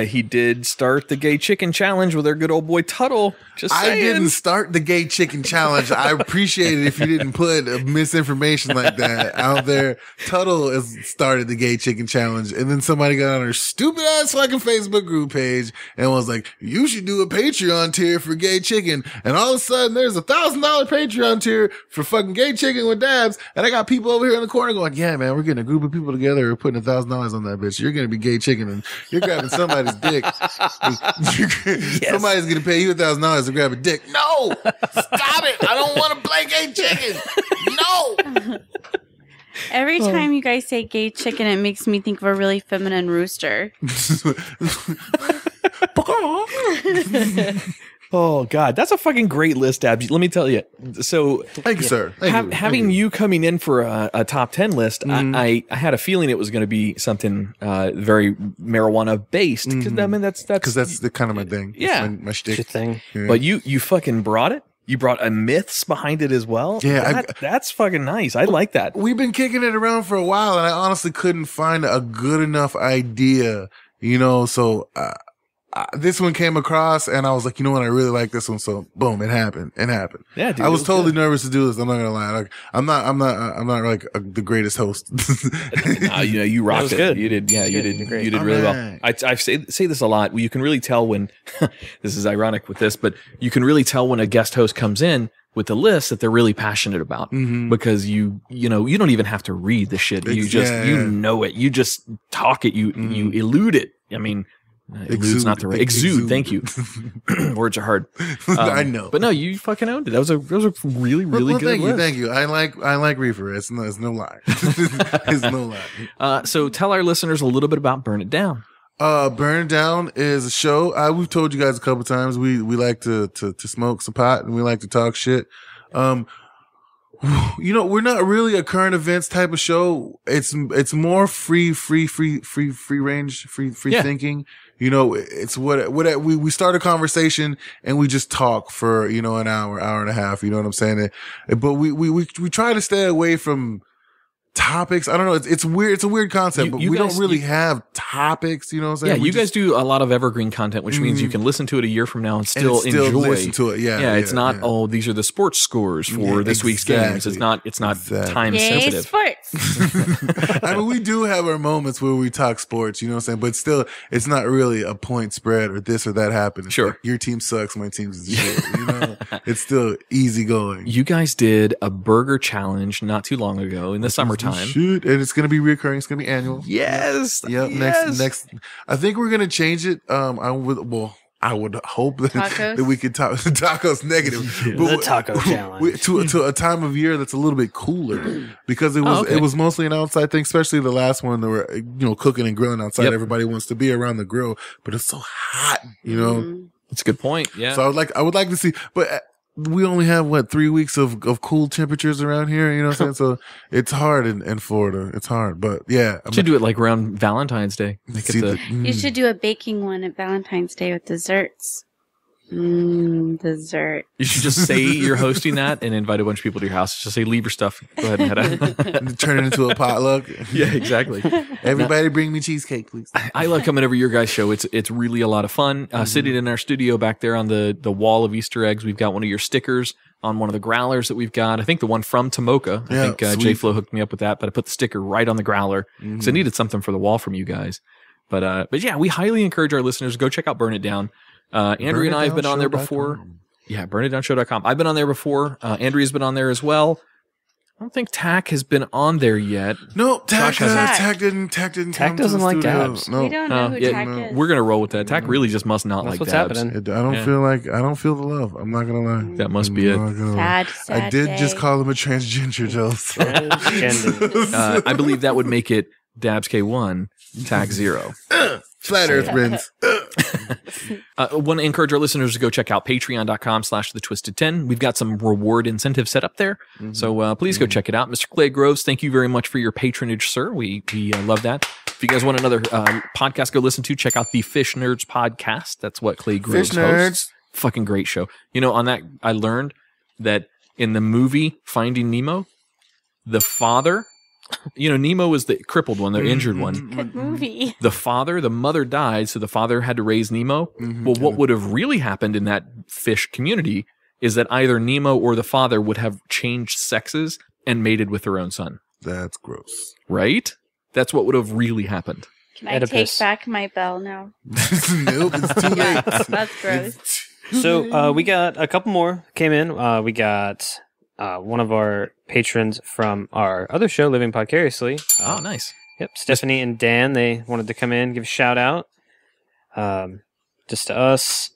he did start the gay chicken challenge with our good old boy Tuttle. Just I saying. didn't start the gay chicken challenge. I appreciate it if you didn't put misinformation like that out there. Tuttle has started the gay chicken challenge, and then somebody got on her stupid ass fucking Facebook group page and was like, "You should do a Patreon tier for gay chicken." And all of a sudden, there's $1,000 Patreon tier for fucking gay chicken with Dabbz, and I got people over here in the corner going, "Yeah, man, we're getting a group of people together. We're putting $1,000 on that bitch. You're gonna be gay chicken, and you're grabbing somebody's dick. Somebody's gonna pay you $1,000 to grab a dick. No, stop it! I don't want to play gay chicken. No." Every time you guys say gay chicken, it makes me think of a really feminine rooster. Oh God, that's a fucking great list, Dabbz. Let me tell you. So, thank you, sir. Thank you. Having you coming in for a top 10 list, I had a feeling it was going to be something very marijuana based. Because I mean, that's the kind of my thing. Yeah, my shtick thing. Yeah. But you fucking brought it. You brought a myths behind it as well. Yeah, that's fucking nice. I like that. We've been kicking it around for a while, and I honestly couldn't find a good enough idea. You know, so this one came across, and I was like, you know what, I really like this one. So boom, it happened. Yeah, dude, I was totally nervous to do this. I'm not gonna lie. Like, I'm not like the greatest host. You rocked was it. good. You did. Yeah, you did. Great. You did really well. I say this a lot. You can really tell when this is ironic with this, but you can really tell when a guest host comes in with the list that they're really passionate about because you don't even have to read the shit. You just know it. You just talk it. You elude it. I mean. Exude's not the right exude. Thank you. Words are hard. I know, but no, you fucking owned it. That was a really good thank list. you, thank you. I like Reefer. It's no lie. It's no lie. So tell our listeners a little bit about Burn It Down. Burn It Down is a show. We've told you guys a couple times. We like to smoke some pot and we like to talk shit. You know, we're not really a current events type of show. It's more free range, free thinking. You know, it's what we start a conversation and we just talk for, you know, an hour and a half. You know what I'm saying? But we try to stay away from topics. I don't know. It's weird. It's a weird concept, but we don't really have topics. You know what I'm saying? Yeah, you guys do a lot of evergreen content, which means you can listen to it a year from now and still enjoy. Listen to it. Yeah, it's not. Oh, these are the sports scores for this week's games. It's not. It's not time sensitive. Sports. I mean, we do have our moments where we talk sports. You know what I'm saying? But still, it's not really a point spread or this or that happened. It's sure, like, your team sucks. My team's shit. You know, it's still easy going. You guys did a burger challenge not too long ago in the summertime. And it's going to be reoccurring. It's going to be annual. Yes. Yep. Yes. Next. I think we're going to change it. I would hope that we could talk tacos negative, but the taco challenge to a time of year that's a little bit cooler because it was mostly an outside thing, especially the last one. They were cooking and grilling outside. Yep. Everybody wants to be around the grill, but it's so hot. That's a good point. Yeah. So I would like to see, but we only have 3 weeks of cool temperatures around here. You know what I'm saying? So it's hard in Florida. It's hard, but yeah. You should do it like around Valentine's Day. You should do a baking one at Valentine's Day with desserts. Dessert. You should just say you're hosting that and invite a bunch of people to your house. Just say, leave your stuff. Go ahead and head out. Turn it into a potluck. Yeah, exactly. Everybody bring me cheesecake, please. I love coming over your guys' show. It's really a lot of fun. Sitting in our studio back there on the wall of Easter eggs, we've got one of your stickers on one of the growlers that we've got. I think the one from Tomoka. I think J Flo hooked me up with that, but I put the sticker right on the growler because I needed something for the wall from you guys. But yeah, we highly encourage our listeners to go check out Burn It Down. Andrea and I have been on there before. Yeah, burnitdownshow.com. I've been on there before. Andrea's been on there as well. I don't think Tach has been on there yet. No, Tach didn't. Tach doesn't like Dabbz. No. We don't know who Tach is. We're gonna roll with that. Tach really just must not like what's Dabbz. Happening. I don't feel the love. I'm not gonna lie. That must be it. Sad I did day. just call him a transgender, Joe. So. I believe that would make it Dabbz Kay 1, Tach 0. Flat Earth wins. Want to encourage our listeners to go check out patreon.com/thetwisted10. We've got some reward incentive set up there. So please go check it out. Mr. Clay Groves, thank you very much for your patronage, sir. We love that. If you guys want another podcast to go listen to, check out the Fish Nerds podcast. That's what Clay Groves hosts. Fucking great show. On that, I learned that in the movie Finding Nemo, the father... Nemo was the crippled one, the injured one. Good movie. The mother died, so the father had to raise Nemo. Well, what would have really happened in that fish community is that either Nemo or the father would have changed sexes and mated with their own son. That's gross. Right? That's what would have really happened. Can I take back my bell now? Nope, it's too late. That's gross. So we got a couple more came in. We got... one of our patrons from our other show, Living Podcariously. Oh, nice. Yep, Stephanie and Dan, they wanted to come in, give a shout out. Just to us.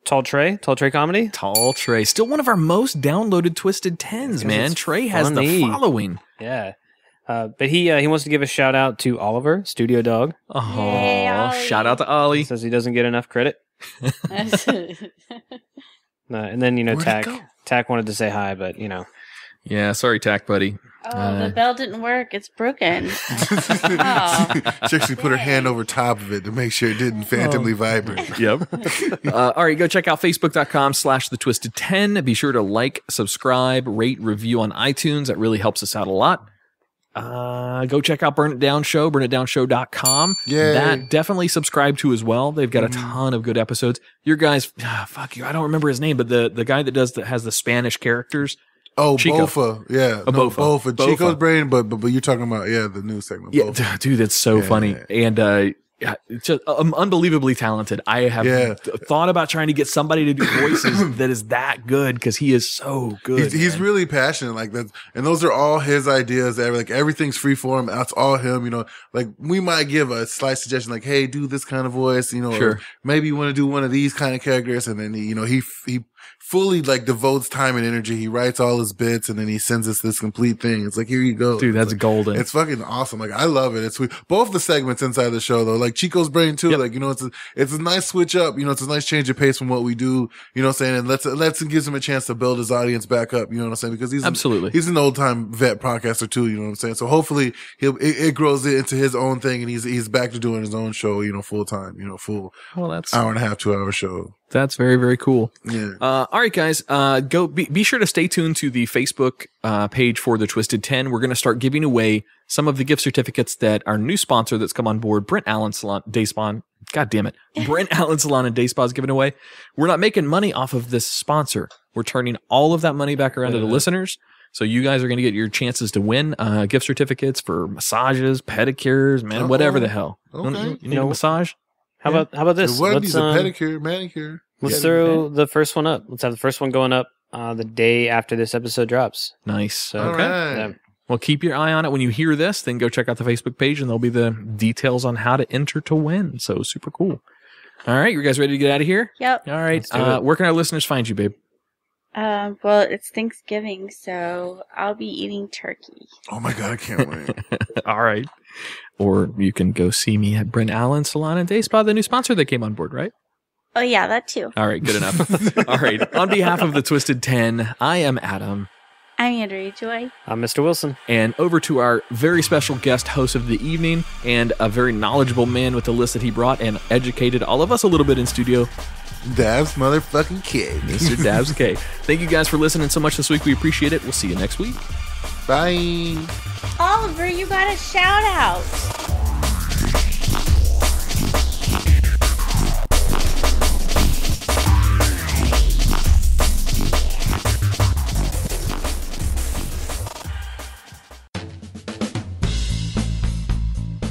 Tall Trey Comedy. Tall Trey. Still one of our most downloaded Twisted 10s, man. Trey has the following. Yeah. But he wants to give a shout out to Oliver, Studio Dog. Oh, shout out to Ollie. Says he doesn't get enough credit. And then, Tach wanted to say hi, but, Yeah, sorry, Tach, buddy. Oh, the bell didn't work. It's broken. She actually put her hand over top of it to make sure it didn't phantomly vibrate. Yep. All right, go check out Facebook.com/thetwisted10. Be sure to like, subscribe, rate, review on iTunes. That really helps us out a lot. Go check out Burn It Down Show, burnitdownshow.com. Yeah. That definitely subscribe to as well. They've got a ton of good episodes. Your guys, fuck you, I don't remember his name, but the guy that has the Spanish characters. Oh, Chico. Bofa. Yeah. Bofa. Chico's brain, but you're talking about, the new segment. Yeah, dude, that's so funny. And, it's just unbelievably talented. I have thought about trying to get somebody to do voices that is that good because he is so good. He's really passionate like that, and those are all his ideas. Like everything's free for him. That's all him. Like we might give a slight suggestion, like, "Hey, do this kind of voice." Sure. Or maybe you want to do one of these kind of characters, and then he fully devotes time and energy. He writes all his bits and then he sends us this complete thing. It's like, here you go. Dude, that's golden. It's fucking awesome. Like, I love it. It's sweet. Both the segments inside the show though, like Chico's brain too. Like, you know, it's a nice switch up. You know, it's a nice change of pace from what we do. You know what I'm saying? And let's gives him a chance to build his audience back up. You know what I'm saying? Because he's an old time vet podcaster too. You know what I'm saying? So hopefully it grows into his own thing, and he's back to doing his own show. You know, full time. You know, full hour and a half, 2 hour show. That's very, very cool. Yeah. All right, guys. Be sure to stay tuned to the Facebook page for the Twisted 10. We're going to start giving away some of the gift certificates that our new sponsor that's come on board, Brent Allen Salon Day Spa. God damn it. Brent Allen Salon and Day Spa is giving away. We're not making money off of this sponsor. We're turning all of that money back around to the listeners. So you guys are going to get your chances to win gift certificates for massages, pedicures, man, whatever the hell. Okay. You need a massage? How about this? Let's a pedicure, manicure. Let's throw the first one up. Let's have the first one going up the day after this episode drops. Nice. So, okay. Yeah. Well, keep your eye on it. When you hear this, then go check out the Facebook page, and there'll be the details on how to enter to win. So super cool. All right, you guys ready to get out of here? Yep. All right. Where can our listeners find you, babe? Well, it's Thanksgiving, so I'll be eating turkey. Oh my God, I can't wait. All right. Or you can go see me at Brent Allen Salon and Day Spa, the new sponsor that came on board, right? Oh, yeah, that too. All right, good enough. All right. On behalf of the Twisted 10, I am Adam. I'm Andrea Joy. I'm Mr. Wilson. And over to our very special guest host of the evening and a very knowledgeable man with the list that he brought and educated all of us a little bit in studio, Dabbz motherfucking Kay. Mr. Dabbz Kay. Thank you guys for listening so much this week. We appreciate it. We'll see you next week. Bye. Oliver, you got a shout out.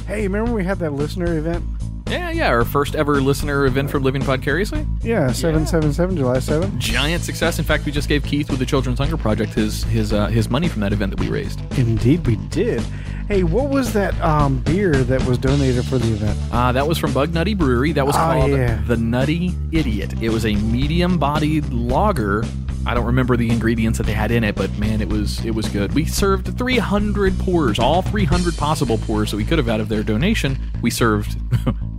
Hey, remember we had that listener event? Yeah, our first ever listener event from Living Vicariously. Yeah, 7/7/7, July 7th. Giant success. In fact, we just gave Keith with the Children's Hunger Project his money from that event that we raised. Indeed, we did. Hey, what was that beer that was donated for the event? That was from Bug Nutty Brewery. That was called the Nutty Idiot. It was a medium-bodied lager. I don't remember the ingredients that they had in it, but man, it was good. We served 300 pours, all 300 possible pours that we could have out of their donation. We served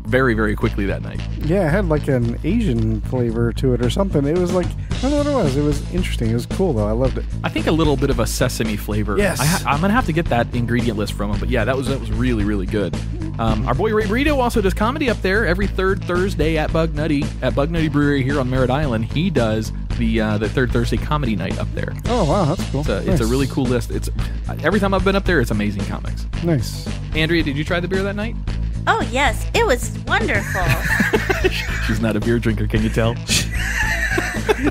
very, very quickly that night. Yeah, it had like an Asian flavor to it or something. It was like, I don't know what it was. It was interesting. It was cool though. I loved it. I think a little bit of a sesame flavor. Yes. I'm going to have to get that ingredient list from them. But yeah, that was really, really good. Our boy Ray Burrito also does comedy up there every third Thursday at Bug Nutty Brewery here on Merritt Island. He does the third Thursday comedy night up there. Oh, wow. That's cool. It's a really cool list. Every time I've been up there, it's amazing comics. Nice. Andrea, did you try the beer that night? Oh, yes. It was wonderful. She's not a beer drinker, can you tell?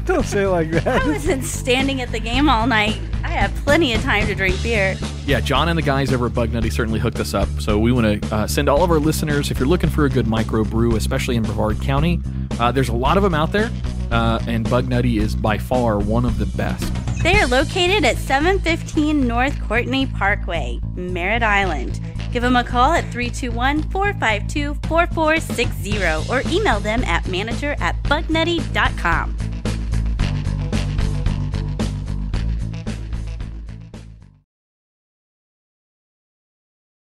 Don't say it like that. I wasn't standing at the game all night. I had plenty of time to drink beer. Yeah, John and the guys over at Bug Nutty certainly hooked us up. So we want to send all of our listeners, if you're looking for a good micro brew, especially in Brevard County, there's a lot of them out there, and Bug Nutty is by far one of the best. They are located at 715 North Courtney Parkway, Merritt Island. Give them a call at 321-452-4460 or email them at manager@bugnutty.com.